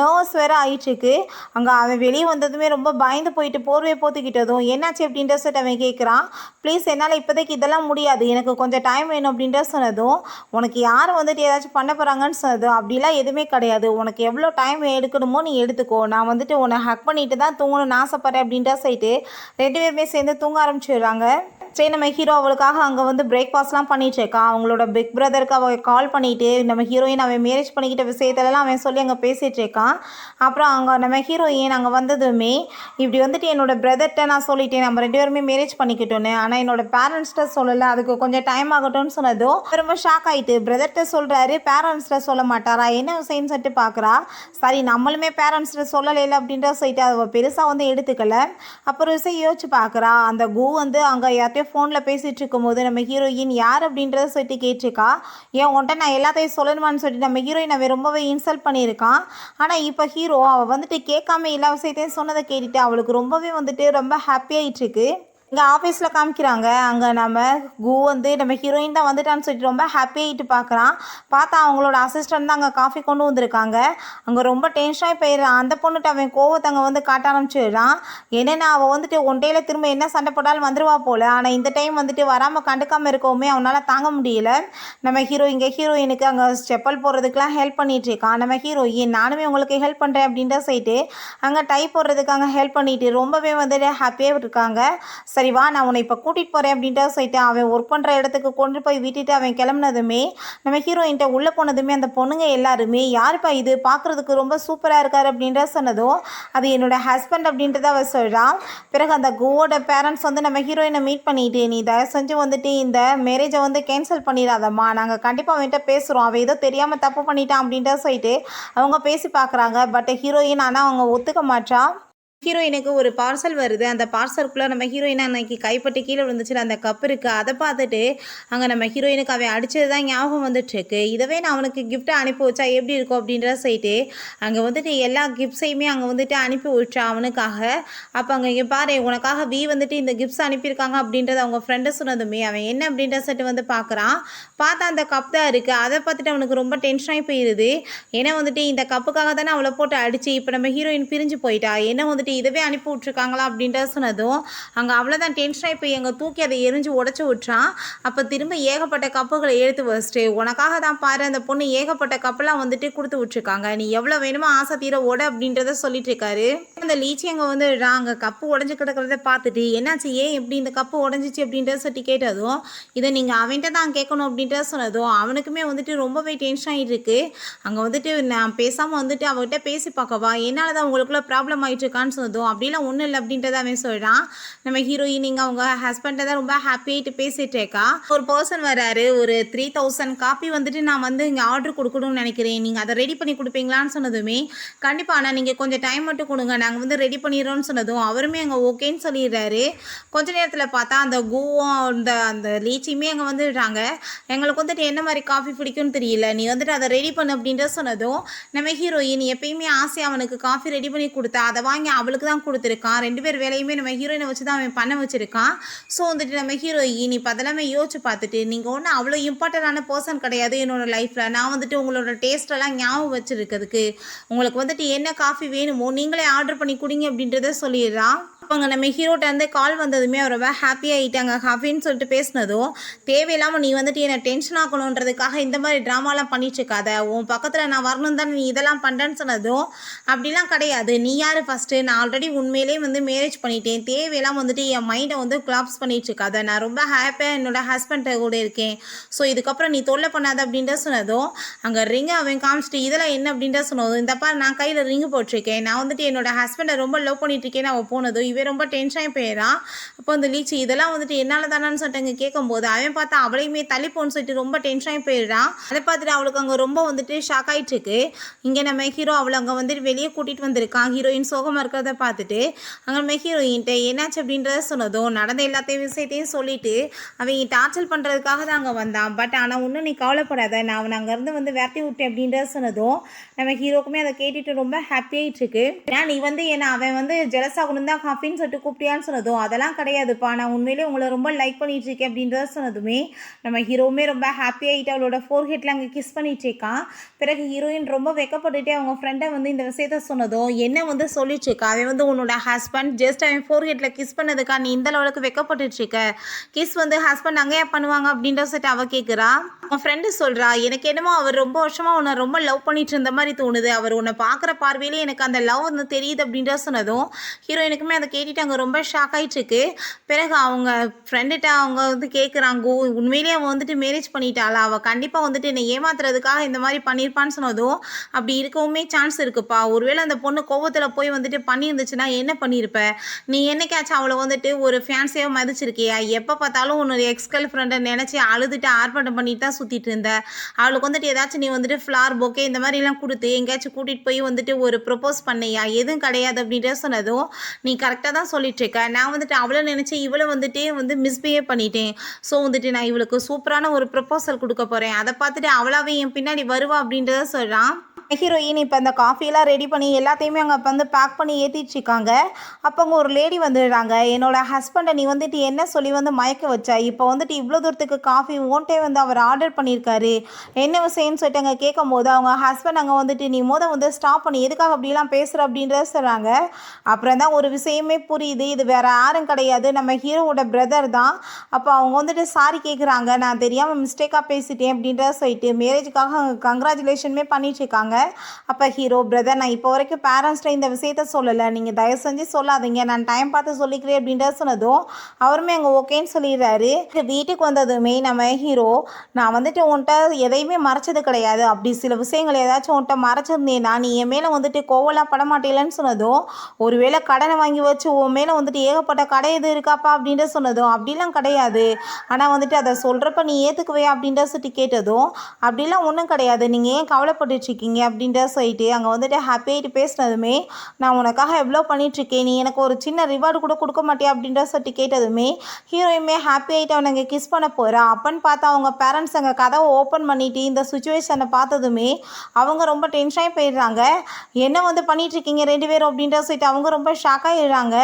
நர்வஸ் வேறு ஆகிட்டுருக்கு. அங்கே அவன் வெளியே வந்ததுமே ரொம்ப பயந்து போயிட்டு போர்வை போத்திக்கிட்டதும் என்னாச்சு அப்படின்ற சொல்லிட்டு அவன் கேட்குறான். ப்ளீஸ் என்னால் இப்போதைக்கு இதெல்லாம் முடியாது, எனக்கு கொஞ்சம் டைம் வேணும் அப்படின்ற சொன்னதும் உனக்கு யார் வந்துட்டு ஏதாச்சும் பண்ண போகிறாங்கன்னு சொன்னதும் அப்படிலாம் எதுவுமே கிடையாது, உனக்கு எவ்வளோ டைம் எடுக்கணுமோ நீ எடுத்துக்கோ, நான் வந்துட்டு உன்னை ஹக் பண்ணிட்டு தான் தூங்கணும்னு ஆசைப்பட்றேன் அப்படின்ற சொல்லிட்டு 2 பேருமே சேர்ந்து தூங்க ஆரம்பிச்சிடுறாங்க. சரி நம்ம ஹீரோ அவளுக்காக அங்கே வந்து பிரேக்ஃபாஸ்ட்லாம் பண்ணிட்டு இருக்கான். அவங்களோட பிக் பிரதருக்கு அவள் கால் பண்ணிவிட்டு நம்ம ஹீரோயின் அவன் மேரேஜ் பண்ணிக்கிட்ட விஷயத்துலலாம் அவன் சொல்லி அங்கே பேசிகிட்டு இருக்கான். அப்புறம் அங்கே நம்ம ஹீரோயின் அங்கே வந்ததுமே இப்படி வந்துட்டு என்னோட பிரதர்கிட்ட நான் சொல்லிட்டேன் நம்ம 2 பேருமே மேரேஜ் பண்ணிக்கிட்டோன்னு, ஆனால் என்னோட பேரண்ட்ஸ்கிட்ட சொல்லலை, அதுக்கு கொஞ்சம் டைம் ஆகட்டும்னு சொன்னதும் ரொம்ப ஷாக் ஆகிட்டு பிரதர்கிட்ட சொல்கிறாரு, பேரண்ட்ஸ்கிட்ட சொல்ல மாட்டாரா, என்ன விஷயம்னு சொல்லிட்டு பார்க்குறா. சரி நம்மளுமே பேரண்ட்ஸ்கிட்ட சொல்லலை அப்படின்ற சொல்லிட்டு அவள் பெருசாக வந்து எடுத்துக்கல. அப்புறம் விஷயம் யோசிச்சு பார்க்குறா, அந்த கூ வந்து அங்கே யார்ட்டையும் வந்துட்டு ஃபோனில் பேசிகிட்டு இருக்கும்போது நம்ம ஹீரோயின் யார் அப்படின்றத சொல்லிட்டு கேட்டிருக்கா. ஏன் உன்ட்ட நான் எல்லாத்தையும் சொல்லணுமான்னு சொல்லிட்டு நம்ம ஹீரோயின் அவன் ரொம்பவே இன்சல்ட் பண்ணியிருக்கான். ஆனால் இப்போ ஹீரோ அவள் வந்துட்டு கேட்காம எல்லா விஷயத்தையும் சொன்னதை கேட்டுட்டு அவளுக்கு ரொம்பவே வந்துட்டு ரொம்ப ஹாப்பியாகிட்டுருக்கு. இங்கே ஆஃபீஸில் காமிக்கிறாங்க. அங்கே நம்ம வந்து நம்ம ஹீரோயின் தான் வந்துட்டான்னு சொல்லிட்டு ரொம்ப ஹாப்பியாகிட்டு பார்க்குறான். பார்த்தா அவங்களோட அசிஸ்டன்ட் தான் அங்கே காஃபி கொண்டு வந்திருக்காங்க. அங்கே ரொம்ப டென்ஷனாகி போயிடுறான். அந்த பொண்ணுட்டு அவன் கோவத்தை அங்கே வந்து காட்ட ஆரம்பிச்சிடுறான். என்னென்னா அவள் வந்துட்டு ஒன்றையில் திரும்ப என்ன சண்டை போட்டாலும் வந்துடுவா போல். ஆனால் இந்த டைம் வந்துட்டு வராமல் கண்டுக்காமல் இருக்கவுமே அவனால் தாங்க முடியல. நம்ம ஹீரோயினுக்கு அங்கே செப்பல் போடுறதுக்கெலாம் ஹெல்ப் பண்ணிகிட்டு இருக்கான். நம்ம ஹீரோயின் நானுமே உங்களுக்கு ஹெல்ப் பண்ணுறேன் அப்படின்ற சொல்லிட்டு அங்கே டை போடுறதுக்கு அங்கே ஹெல்ப் பண்ணிட்டு ரொம்பவே வந்துட்டு ஹாப்பியாக இருக்காங்க. சரி வா நான் உன்னை இப்போ கூட்டிகிட்டு போகிறேன் அப்படின்ட்டு சொல்லிட்டு அவன் ஒர்க் பண்ணுற இடத்துக்கு கொண்டு போய் விட்டுட்டு அவன் கிளம்புனதுமே நம்ம ஹீரோயின்ட்ட உள்ளே போனதுமே அந்த பொண்ணுங்க எல்லாருமே யாருப்பா இது பார்க்குறதுக்கு ரொம்ப சூப்பராக இருக்கார் அப்படின்ற சொன்னதும் அது என்னோடய ஹஸ்பண்ட் அப்படின்றத அவள் சொல்கிறான். பிறகு அந்த குவோட பேரண்ட்ஸ் வந்து நம்ம ஹீரோயினை மீட் பண்ணிட்டு நீ தயவு செஞ்சு வந்துட்டு இந்த மேரேஜை வந்து கேன்சல் பண்ணிடாதம்மா, நாங்கள் கண்டிப்பாக அவன்கிட்ட பேசுகிறோம், அவள் ஏதோ தெரியாமல் தப்பு பண்ணிட்டான் அப்படின்ற சொல்லிட்டு அவங்க பேசி பார்க்குறாங்க. பட் ஹீரோயின் ஆனால் அவங்க ஒத்துக்க மாட்டான். ஹீரோயினுக்கு ஒரு பார்சல் வருது. அந்த பார்சலுக்குள்ளே நம்ம ஹீரோயின் அன்னைக்கு கைப்பட்டு கீழே விழுந்துச்சுல அந்த கப் இருக்குது. அதை பார்த்துட்டு அங்கே நம்ம ஹீரோயினுக்கு அவன் அடித்தது தான் ஞாபகம் வந்துட்டுருக்கு. இதவே நான் அவனுக்கு கிஃப்ட்டை அனுப்பி வச்சா எப்படி இருக்கும் அப்படின்ற சொல்லிட்டு அங்கே வந்துட்டு எல்லா கிஃப்ட்ஸையுமே அங்கே வந்துட்டு அனுப்பி விட்டா அவனுக்காக. அப்போ அங்கே இங்கே பாரு உனக்காக வந்துட்டு இந்த கிஃப்ட்ஸ் அனுப்பியிருக்காங்க அப்படின்றத அவங்க ஃப்ரெண்டு சொன்னதுமே அவன் என்ன அப்படின்ற சொல்லிட்டு வந்து பார்க்குறான். பார்த்தா அந்த கப் தான் இருக்குது. அதை பார்த்துட்டு அவனுக்கு ரொம்ப டென்ஷனாகி போயிடுது. ஏன்னா வந்துட்டு இந்த கப்புக்காக தானே அவளை போட்டு அடித்து இப்போ நம்ம ஹீரோயின் பிரிஞ்சு போயிட்டா, என்ன வந்துட்டு இதவே அனுப்பி விட்ருக்காங்களா அப்படின்ற சொன்னதும் அங்கே அவ்வளோதான் டென்ஷனாகி போய் எங்கள் தூக்கி அதை எரிஞ்சு உடச்சி விட்றான். அப்போ திரும்ப ஏகப்பட்ட கப்புகளை எடுத்து வச்சுட்டு உனக்காக தான் பாரு அந்த பொண்ணு ஏகப்பட்ட கப்பெல்லாம் வந்துட்டு கொடுத்து விட்ருக்காங்க, நீ எவ்வளோ வேணுமோ ஆசை தீர ஓட அப்படின்றத சொல்லிட்டு இருக்காரு. அந்த லீச்சி அங்கே வந்து அங்கே கப்பு உடஞ்சி கிடக்கிறத பார்த்துட்டு என்னாச்சு ஏன் எப்படி இந்த கப்பு உடஞ்சிச்சு அப்படின்றத சொல்லி கேட்டதும் இதை நீங்கள் அவன்கிட்ட தான் கேட்கணும் அப்படின்றத சொன்னதும் அவனுக்குமே வந்துட்டு ரொம்பவே டென்ஷன் ஆகிட்டு இருக்கு. அங்கே வந்துட்டு நான் பேசாமல் வந்துட்டு அவர்கிட்ட பேசி பார்க்கவா, என்னால் தான் உங்களுக்குள்ள ப்ராப்ளம் ஆகிட்டு இருக்கான்னு சொன்னதும் அப்படிலாம் ஒன்றும் இல்லை அப்படின்றத அவன் சொல்கிறான். நம்ம ஹீரோயின் இங்கே அவங்க ஹஸ்பண்டை தான் ரொம்ப ஹாப்பியாகிட்டு பேசிகிட்டு இருக்கா. ஒரு பர்சன் வராரு, ஒரு 3000 காப்பி வந்துட்டு நான் வந்து இங்கே ஆர்டர் கொடுக்கணும்னு நினைக்கிறேன், நீங்கள் அதை ரெடி பண்ணி கொடுப்பீங்களான்னு சொன்னதுமே கண்டிப்பாக ஆனால் நீங்கள் கொஞ்சம் டைம் மட்டும் கொடுங்க நாங்கள் வந்து ரெடி பண்ணிடுறோன்னு சொன்னதும் அவருமே அங்கே ஓகேன்னு சொல்லிடுறாரு. கொஞ்ச நேரத்தில் பார்த்தா அந்த கூவும் அந்த லீச்சியுமே அங்கே வந்துடுறாங்க. எங்களுக்கு வந்துட்டு என்ன மாதிரி காஃபி பிடிக்கும்னு தெரியல, நீ வந்துட்டு அதை ரெடி பண்ணு அப்படின்ற சொன்னதும் நம்ம ஹீரோயின் எப்பயுமே ஆசை அவனுக்கு காஃபி ரெடி பண்ணி கொடுத்தா அதை வாங்கி அவளுக்கு தான் கொடுத்துருக்கான். 2 பேர் வேலையுமே நம்ம ஹீரோயினை வச்சு தான் அவன் பண்ண வச்சுருக்கான். ஸோ வந்துட்டு நம்ம ஹீரோயின் இப்போ அதெல்லாமே யோசிச்சு பார்த்துட்டு நீங்கள் ஒன்றும் அவ்வளோ இம்பார்ட்டண்டான பர்சன் கிடையாது என்னோட லைஃப்பில், நான் வந்துட்டு உங்களோட டேஸ்ட்டெல்லாம் ஞாபகம் வச்சுருக்கிறதுக்கு உங்களுக்கு வந்துட்டு என்ன காஃபி வேணுமோ நீங்களே ஆர்டர் பண்ணி குடிங்க அப்படின்றத சொல்லிடுறான். அப்போங்க நம்ம ஹீரோட்ட வந்து கால் வந்ததுமே அவர் ரொம்ப ஹாப்பியாகிட்டாங்க. ஹாப்பின்னு சொல்லிட்டு பேசினதும் தேவையில்லாமல் நீ வந்துட்டு என்னை டென்ஷன் ஆக்கணுன்றதுக்காக இந்த மாதிரி ட்ராமாலாம் பண்ணிட்டுருக்காத, உன் பக்கத்தில் நான் வரணும் தான் நீ இதெல்லாம் பண்ணுறேன்னு சொன்னதும் அப்படிலாம் கிடையாது, நீ யார் ஃபஸ்ட்டு, நான் ஆல்ரெடி உண்மையிலே வந்து மேரேஜ் பண்ணிட்டேன், தேவையெல்லாம் வந்துட்டு என் மைண்டை வந்து கிளாப்ஸ் பண்ணிட்டுருக்காத, நான் ரொம்ப ஹாப்பியாக என்னோடய ஹஸ்பண்டை கூட இருக்கேன், ஸோ இதுக்கப்புறம் நீ தொல்லை பண்ணாத அப்படின்ற சொன்னதும் அங்கே ரிங்கு அவன் காமிச்சிட்டு இதெல்லாம் என்ன அப்படின்ற சொன்னதும் இந்தப்பா நான் கையில் ரிங்கு போட்டிருக்கேன், நான் வந்துட்டு என்னோடய ஹஸ்பண்டை ரொம்ப லவ் பண்ணிட்டுருக்கேன்னு அவள் போனதும் ரொம்ப டென்ஷனாகி போயிடறான். அப்போ அந்த லீச்சி இதெல்லாம் வந்துட்டு என்னால் தானான்னு சொல்லிட்டு அங்கே கேட்கும்போது அவன் பார்த்தா அவளையுமே தள்ளிப்போன்னு சொல்லிட்டு ரொம்ப டென்ஷனாகி போயிடுறான். அதை பார்த்துட்டு அவளுக்கு அங்கே ரொம்ப வந்துட்டு ஷாக் ஆகிட்டு இருக்கு. இங்கே நம்ம ஹீரோ அவளை அங்கே வந்துட்டு வெளியே கூட்டிகிட்டு வந்திருக்கான். ஹீரோயின் சோகமாக இருக்கிறத பார்த்துட்டு அங்கே நம்ம ஹீரோயின்ட்ட என்னாச்சு அப்படின்றத சொன்னதும் நடந்த எல்லாத்தையும் விஷயத்தையும் சொல்லிட்டு அவன் டார்ச்சல் பண்ணுறதுக்காக தான் அங்கே வந்தான். பட் ஆனால் ஒன்றும் நீ கவலைப்படாத, நான் அவனை அங்கேருந்து வந்து விரட்டி விட்டேன் அப்படின்றத சொன்னதும் நம்ம ஹீரோக்குமே அதை கேட்டுட்டு ரொம்ப ஹாப்பியாகிட்டு இருக்கு. ஏன்னா நீ வந்து என்ன அவன் வந்து ஜெலஸாகணும் தான் காஃபின்னு சொல்லிட்டு கூப்பிட்டியான்னு சொன்னதும் அதெல்லாம் கிடையாதுப்பா, நான் உண்மையிலே உங்களை ரொம்ப லைக் பண்ணிட்டு இருக்கேன் அப்படின்றத சொன்னதுமே நம்ம ஹீரோவுமே ரொம்ப ஹாப்பியாகிட்டு அவளோட ஃபோர்ஹெட்டில் அங்கே கிஸ் பண்ணிட்டு இருக்கான். பிறகு ஹீரோயின் ரொம்ப வெக்கப்பட்டுட்டே அவங்க ஃப்ரெண்டை வந்து இந்த விஷயத்த சொன்னதும் என்ன வந்து சொல்லிட்டுருக்கா, அவன் வந்து உன்னோட ஹஸ்பண்ட் ஜஸ்ட் அவன் ஃபோர்ஹெட்டில் கிஸ் பண்ணதுக்கா நீ இந்த லெவலுக்கு வெக்கப்பட்டுருக்க, கிஸ் வந்து ஹஸ்பண்ட் அங்கேயே பண்ணுவாங்க அப்படின்ற சொல்லிட்டு அவள் கேட்குறா. அவன் ஃப்ரெண்டு சொல்கிறா எனக்கு என்னமோ அவர் ரொம்ப வருஷமாக உன்னை ரொம்ப லவ் பண்ணிட்டு இருந்த மாதிரி தோணுது, அவர் உன்னை பார்க்குற பார்வையிலே எனக்கு அந்த லவ் வந்து தெரியுது அப்படின்ற சொன்னதும் ஹீரோயினுக்குமே அதை கேட்டுட்டு அங்கே ரொம்ப ஷாக் ஆகிட்டுருக்கு. பிறகு அவங்க ஃப்ரெண்டுகிட்ட அவங்க வந்து கேட்குறாங்க உண்மையிலேயே அவள் வந்துட்டு மேரேஜ் பண்ணிட்டாளா, அவள் கண்டிப்பாக வந்துட்டு என்னை ஏமாத்துறதுக்காக இந்த மாதிரி பண்ணியிருப்பான்னு சொன்னதும் அப்படி இருக்கவுமே சான்ஸ் இருக்குப்பா, ஒருவேளை அந்த பொண்ணு கோவத்தில் போய் வந்துட்டு பண்ணியிருந்துச்சுன்னா என்ன பண்ணியிருப்ப, நீ என்னைக்காச்சும் அவளை வந்துட்டு ஒரு ஃபேன்ஸியாக மதிச்சிருக்கியா, எப்போ பார்த்தாலும் உன்னோட எக்ஸ் கேர்ள் ஃப்ரெண்டை நினச்சி அழுதுட்டு ஆர்ப்பாட்டம் பண்ணிட்டு தான் சுற்றிட்டு இருந்த, அவளுக்கு வந்துட்டு ஏதாச்சும் நீ வந்துட்டு ஃப்ளார் பொக்கே இந்த மாதிரிலாம் கொடுத்து எங்கேயாச்சும் கூட்டிகிட்டு போய் வந்துட்டு ஒரு ப்ரொப்போஸ் பண்ணியா, எதுவும் கிடையாது அப்படின்ற சொன்னதும் நீ கரெக்டாக கரெக்டாக தான் சொல்லிட்டுருக்கேன். நான் வந்துட்டு அவளை நினச்சி இவளை வந்துட்டே மிஸ்பிஹேவ் பண்ணிட்டேன். ஸோ வந்துட்டு நான் இவளுக்கு சூப்பரான ஒரு ப்ரப்போசல் கொடுக்க போகிறேன். அதை பார்த்துட்டு அவளாவே என் பின்னாடி வருவா அப்படின்றத சொல்கிறான். ஹீரோயின் இப்போ அந்த காஃபியெல்லாம் ரெடி பண்ணி எல்லாத்தையுமே அங்கே பேக் பண்ணி ஏற்றிட்டுருக்காங்க. அப்போ அங்கே ஒரு லேடி வந்துடுறாங்க. என்னோடய ஹஸ்பண்டை நீ வந்துட்டு என்ன சொல்லி மயக்க வச்சா? இப்போ வந்துட்டு இவ்வளோ தூரத்துக்கு காஃபி ஓன்ட்டே அவர் ஆர்டர் பண்ணியிருக்காரு, என்ன விஷயம்னு சொல்லிட்டு அங்கே கேட்கும்போது அவங்க ஹஸ்பண்ட் அங்கே வந்துட்டு நீ ஸ்டாப் பண்ணி எதுக்காக அப்படிலாம் பேசுகிற அப்படின்றத சொல்கிறாங்க. அப்புறம் தான் ஒரு விஷயமே புரியுது, இது வேறு யாரும் கிடையாது, நம்ம ஹீரோவோட பிரதர் தான். அப்போ அவங்க சாரி கேட்குறாங்க, நான் தெரியாமல் மிஸ்டேக்காக பேசிட்டேன் அப்படின்றத சொல்லிட்டு மேரேஜுக்காக கங்க்ராச்சுலேஷனுமே பண்ணிட்டுருக்காங்க. அப்போ ஹீரோ பிரதர் நான் இப்போ வரைக்கும் பேரண்ட்ஸ்கிட்ட இந்த விஷயத்த சொல்லலை, நீங்கள் தயவு செஞ்சு சொல்லாதீங்க, நான் டைம் பார்த்து சொல்லிக்கிறேன் அப்படின்றத சொன்னதும் அவருமே அங்கே ஓகேன்னு சொல்லிடுறாரு. வீட்டுக்கு வந்ததுமே நம்ம ஹீரோ நான் உன்கிட்ட எதையுமே மறைச்சது கிடையாது, அப்படி சில விஷயங்கள் ஏதாச்சும் உன்கிட்ட மறைச்சிருந்தேன்னா நீ என் மேலே கோவலாம் பட மாட்டேலன்னு சொன்னதும் ஒருவேளை கடனை வாங்கி வச்சு உன் மேலே ஏகப்பட்ட கடை எது இருக்காப்பா அப்படின்ற சொன்னதும் அப்படிலாம் கிடையாது, ஆனால் அதை சொல்கிறப்ப நீ ஏற்றுக்குவே அப்படின்ற சொல்லிட்டு கேட்டதும் அப்படிலாம் ஒன்றும் கிடையாது, நீங்கள் ஏன் கவலைப்பட்டுருக்கீங்க அப்படின்ற சொல்லிட்டு அங்கே ஹாப்பி ஆகிட்டு பேசினதுமே நான் உனக்காக எவ்வளோ பண்ணிகிட்ருக்கேன், நீ எனக்கு ஒரு சின்ன ரிவார்டு கூட கொடுக்க மாட்டியா அப்படின்ற சொல்லிட்டு கேட்டதுமே ஹீரோயுமே ஹாப்பி ஆகிட்டு அவனை அங்கே கிஸ் பண்ண போகிறா. அப்பன்னு பார்த்தா அவங்க பேரண்ட்ஸ் அங்கே கதவை ஓப்பன் பண்ணிவிட்டு இந்த சுச்சுவேஷனை பார்த்ததுமே அவங்க ரொம்ப டென்ஷனாகி போயிடுறாங்க. என்ன பண்ணிகிட்ருக்கீங்க ரெண்டு பேரும் அப்படின்ற சொல்லிட்டு அவங்க ரொம்ப ஷாக்காகிடுறாங்க.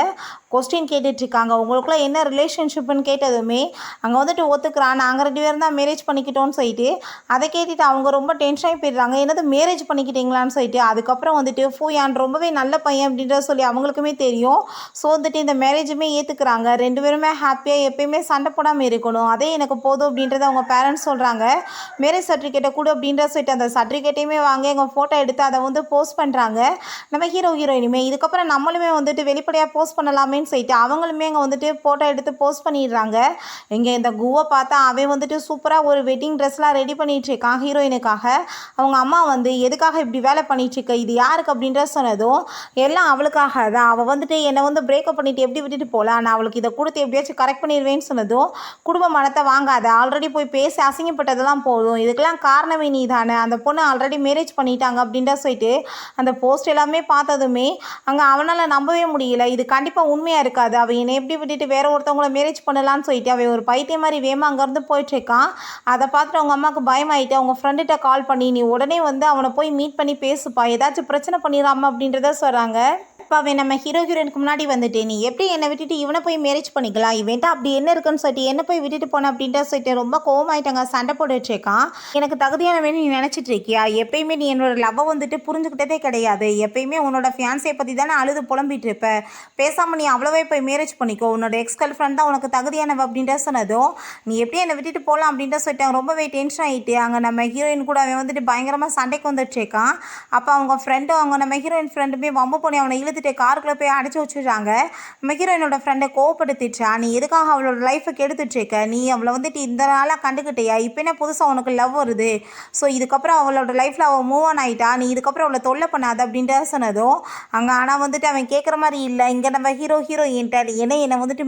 கொஸ்டின் கேட்டுட்ருக்காங்க, உங்களுக்குள்ள என்ன ரிலேஷன்ஷிப்னு கேட்டதுமே அங்கே ஒத்துக்கிறான், நாங்கள் ரெண்டு பேரும் தான் மேரேஜ் பண்ணிக்கிட்டோன்னு சொல்லிட்டு அதை கேட்டுட்டு அவங்க ரொம்ப டென்ஷனாகி போயிடுறாங்க. என்னது மேரேஜ் பண்ணிக்கிட்டீங்களான்னு சொல்லிட்டு அதுக்கப்புறம் ஃபூயான் ரொம்பவே நல்ல பையன் அப்படின்றத சொல்லி அவங்களுக்குமே தெரியும். ஸோ இந்த மேரேஜுமே ஏற்றுக்கிறாங்க. ரெண்டு பேருமே ஹாப்பியாக எப்பயுமே சண்டை போடாமல் இருக்கணும், அதே எனக்கு போதும் அப்படின்றத அவங்க பேரண்ட்ஸ் சொல்கிறாங்க. மேரேஜ் சர்டிஃபிகேட்டை கூட அப்படின்ற சொல்லிட்டு அந்த சர்டிஃபிகேட்டையுமே வாங்கி எங்கள் ஃபோட்டோ எடுத்து அதை போஸ்ட் பண்ணுறாங்க. நம்ம ஹீரோயினுமே இதுக்கப்புறம் நம்மளுமே வெளிப்படையாக போஸ்ட் பண்ணலாமேன்னு சொல்லிட்டு அவங்களுமே அங்கே ஃபோட்டோ எடுத்து போஸ்ட் பண்ணிடுறாங்க. இங்கே இந்த குவை பார்த்தா அவன் சூப்பராக ஒரு வெட்டிங் ட்ரெஸ்லாம் ரெடி பண்ணிட்டு இருக்கான் ஹீரோயினுக்காக. அவங்க அம்மா எதுக்காக இப்படி வேலை பண்ணிட்டுருக்க, இது யாருக்கு அப்படின்ற சொன்னதும் எல்லாம் அவளுக்காக தான், அவள் என்னை பிரேக்கப் பண்ணிவிட்டு எப்படி விட்டுட்டு போகலாம், நான் அவளுக்கு இதை கொடுத்து எப்படியாச்சும் கரெக்ட் பண்ணிடுவேன்னு சொன்னதும் குடும்ப மனத்தை வாங்காத, ஆல்ரெடி போய் பேசி அசிங்கப்பட்டதெல்லாம் போதும், இதுக்கெல்லாம் காரணமே நீ தானே, அந்த பொண்ணு ஆல்ரெடி மேரேஜ் பண்ணிட்டாங்க அப்படின்ற சொல்லிட்டு அந்த போஸ்ட் எல்லாமே பார்த்ததுமே அங்கே அவனால் நம்பவே முடியல, இது கண்டிப்பாக உண்மையாக இருக்காது, அவள் என்னை எப்படி விட்டுட்டு வேற ஒருத்தவங்கள மேரேஜ் பண்ணலான்னு சொல்லிட்டு அவள் ஒரு பைத்தியம் மாதிரி வேமா அங்கேருந்து போயிட்டுருக்கான். அதை பார்த்துட்டு அவங்க அம்மாவுக்கு பயமாயிட்டு அவங்க ஃப்ரெண்டுகிட்ட கால் பண்ணி நீ உடனே அவனை போய் மீட் பண்ணி பேசுப்பா, ஏதாச்சும் பிரச்சனை பண்ணிடாம அப்படின்றத சொல்கிறாங்க. இப்போ அவன் நம்ம ஹீரோயினுக்கு முன்னாடி நீ எப்படி என்னை விட்டுட்டு இவனை போய் மேரேஜ் பண்ணிக்கலாம், இவன்ட்டு அப்படி என்ன இருக்குன்னு சொல்லிட்டு என்ன போய் விட்டுட்டு போன அப்படின்ற சொல்லிட்டு ரொம்ப கோவமாயிட்டாங்க, சண்டை போட்டுட்ருக்கான். எனக்கு தகுதியானவன்னு நீ நினச்சிட்டு இருக்கியா, எப்பயுமே நீ என்னோட லவ்வை புரிஞ்சுக்கிட்டதே கிடையாது, எப்பயுமே உன்னோட ஃபியான்ஸை பற்றி தானே அழுது புலம்பிட்டு இருப்ப, பேசாமல் நீ அவ்வளோவே போய் மேரேஜ் பண்ணிக்கோ, உன்னோட எக்ஸ் கேர்ள் ஃப்ரெண்ட் தான் உனக்கு தகுதியானவ அப்படின்ற சொன்னதும் நீ எப்படி என்னை விட்டுட்டு போகலாம் அப்படின்ற சொல்லிட்டு ரொம்பவே டென்ஷன் ஆகிட்டு அங்கே நம்ம ஹீரோயின் கூட அவன் பயங்கரமாக சண்டைக்கு வந்துட்டுருக்கான். அப்போ அவங்க ஃப்ரெண்டும் அவங்க நம்ம ஹீரோயின் ஃப்ரெண்டுமே வம்பு பண்ணி அவனை காருக்குள்ளே போய் அடைச்சி வச்சுடுறாங்க. நம்ம ஹீரோயினோட ஃப்ரெண்டை கோவப்படுத்திட்டா, நீ எதுக்காக அவளோட லைஃபை கெடுத்துட்ருக்க, நீ அவளை இந்த நாளாக கண்டுக்கிட்டியா, இப்போ என்ன புதுசாக உனக்கு லவ் வருது, ஸோ இதுக்கப்புறம் அவளோட லைஃப்பில் அவள் மூவ் ஆன் ஆகிட்டா, நீ இதுக்கப்புறம் அவளை தொல்லை பண்ணாது அப்படின்ற சொன்னதும் அங்கே ஆனால் அவன் கேட்குற மாதிரி இல்லை, இங்கே நம்ம ஹீரோயின்ட்ட என்னை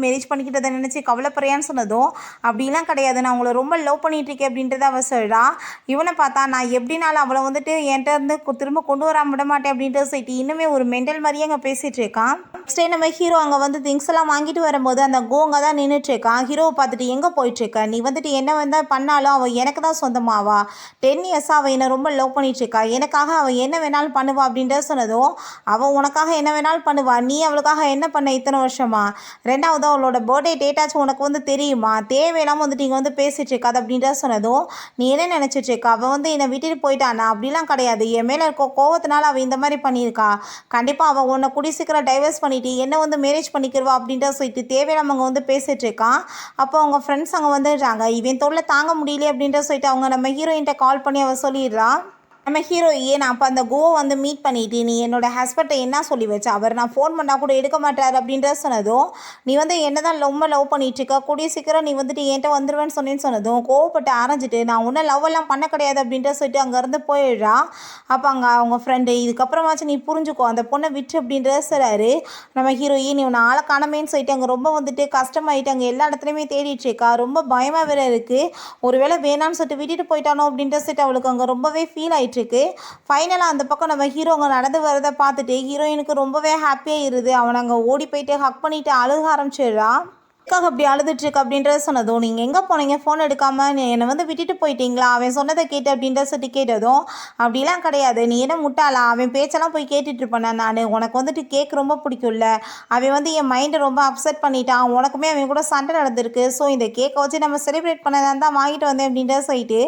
மேரேஜ் பண்ணிக்கிட்டதை நினச்சி கவலைப்படுறியான்னு சொன்னதும் அப்படிலாம் கிடையாது, நான் அவங்கள ரொம்ப லவ் பண்ணிட்டு இருக்கேன் அப்படின்றத அவள் சொல்கிறான். இவனை பார்த்தா நான் எப்படினாலும் அவளை என்கிட்ட இருந்து திரும்ப கொண்டு வராம விட மாட்டேன் அப்படின்ற சொல்லிட்டு இன்னுமே ஒரு மெண்டல் மாதிரியே அங்கே பேசிகிட்டு இருக்கான். நெக்ஸ்ட் டே நம்ம ஹீரோ அங்கே திங்ஸ் எல்லாம் வாங்கிட்டு வரும்போது அந்த கோங்க தான் நின்றுட்டு இருக்கான். ஹீரோவை பார்த்துட்டு எங்கே போயிட்டுருக்க, நீ என்ன பண்ணாலும் அவள் எனக்கு தான் சொந்தமாவா, 10 இயர்ஸாக அவள் என்னை ரொம்ப லவ் பண்ணிட்டுருக்கா, எனக்காக அவள் என்ன வேணாலும் பண்ணுவா அப்படின்ற சொன்னதும் அவள் உனக்காக என்ன வேணாலும் பண்ணுவா, நீ அவளுக்காக என்ன பண்ண இத்தனை வருஷமா, ரெண்டாவது அவளோட பர்த்டே டேட்டாச்சும் உனக்கு தெரியுமா, தேவையில்லாமல் இங்கே பேசிகிட்டு இருக்காது அப்படின்ற சொன்னதும் நீ என்ன நினச்சிட்டு இருக்கா, அவள் என்னை விட்டுட்டு போயிட்டானா, அப்படிலாம் கிடையாது, என் மேலே இருக்க கோவத்தினால அவள் இந்த மாதிரி பண்ணியிருக்கா, கண்டிப்பாக அவள் உன்னை கூடி சீக்கிரம் டைவர்ஸ் பண்ணிவிட்டு என்ன மேரேஜ் பண்ணிக்கிறவா அப்படின்ற சொல்லிட்டு தேவையில்லாம அங்கே பேசிகிட்டு இருக்கான். அப்போ அவங்க ஃப்ரெண்ட்ஸ் அங்கே வந்துடுறாங்க. இவன் தொல்லை தாங்க முடியல அப்படின்ற சொல்லிட்டு அவங்க நம்ம ஹீரோயின்ட்ட கால் பண்ணி அவள் சொல்லிடுறான். நம்ம ஹீரோயின் அப்போ அந்த கோவை மீட் பண்ணிட்டு நீ என்னோடய ஹஸ்பண்டை என்ன சொல்லி வச்சா, அவர் நான் ஃபோன் பண்ணால் கூட எடுக்க மாட்டார் அப்படின்ற சொன்னதும் நீ என்ன தான் ரொம்ப லவ் பண்ணிகிட்ருக்க, கூடிய சீக்கிரம் நீ என்கிட்ட வந்துடுவேன்னு சொன்னதும் கோவப்பட்டு ஆரஞ்சிட்டு நான் ஒன்றும் லவ் எல்லாம் பண்ண கிடையாது அப்படின்ற சொல்லிட்டு அங்கேருந்து போயிடுறான். அப்போ அங்கே அவங்க ஃப்ரெண்டு இதுக்கப்புறமாச்சும் நீ புரிஞ்சுக்கோ, அந்த பொண்ணை விட்டு அப்படின்றத சொல்கிறாரு. நம்ம ஹீரோயின் இவனை ஆளை காணமேன்னு சொல்லிட்டு அங்கே ரொம்ப கஷ்டமாயிட்டு அங்கே எல்லா இடத்துலையுமே தேடிட்டுருக்கா, ரொம்ப பயமாக வேறு இருக்குது, ஒருவேளை வேணான்னு சொல்லிட்டு விட்டுட்டு போயிட்டானோ அப்படின்ற சொல்லிட்டு அவளுக்கு அங்கே ரொம்பவே ஃபீல் ஆகிட்டு போயிட்டுருக்கு. ஃபைனலாக அந்த பக்கம் நம்ம ஹீரோங்க நடந்து வரதை பார்த்துட்டு ஹீரோயினுக்கு ரொம்பவே ஹாப்பியாக இருது. அவனை அங்கே ஓடி போயிட்டு ஹக் பண்ணிவிட்டு அழுக ஆரம்பிச்சிடுறான். எதுக்காக அப்படி அழுதுட்டுருக்கு அப்படின்றத சொன்னதும், நீங்கள் எங்கே போனீங்க, ஃபோன் எடுக்காமல் என்னை வந்து விட்டுட்டு போயிட்டீங்களா, அவன் சொன்னதை கேட்டு அப்படின்ற சொல்லி கேட்டதும், அப்படிலாம் கிடையாது, நீ என்ன முட்டாளா, அவன் பேச்செல்லாம் போய் கேட்டுட்டு இருப்பேன் நான், உனக்கு வந்துட்டு கேக் ரொம்ப பிடிக்கும்ல, அவன் வந்து என் மைண்டை ரொம்ப அப்செட் பண்ணிட்டான், உனக்குமே அவன் கூட சண்டை நடந்திருக்கு, ஸோ இந்த கேக்கை வச்சு நம்ம செலிப்ரேட் பண்ணதான் தான் வாங்கிட்டு வந்தேன் அப்படின்ற சொல்லிட்டு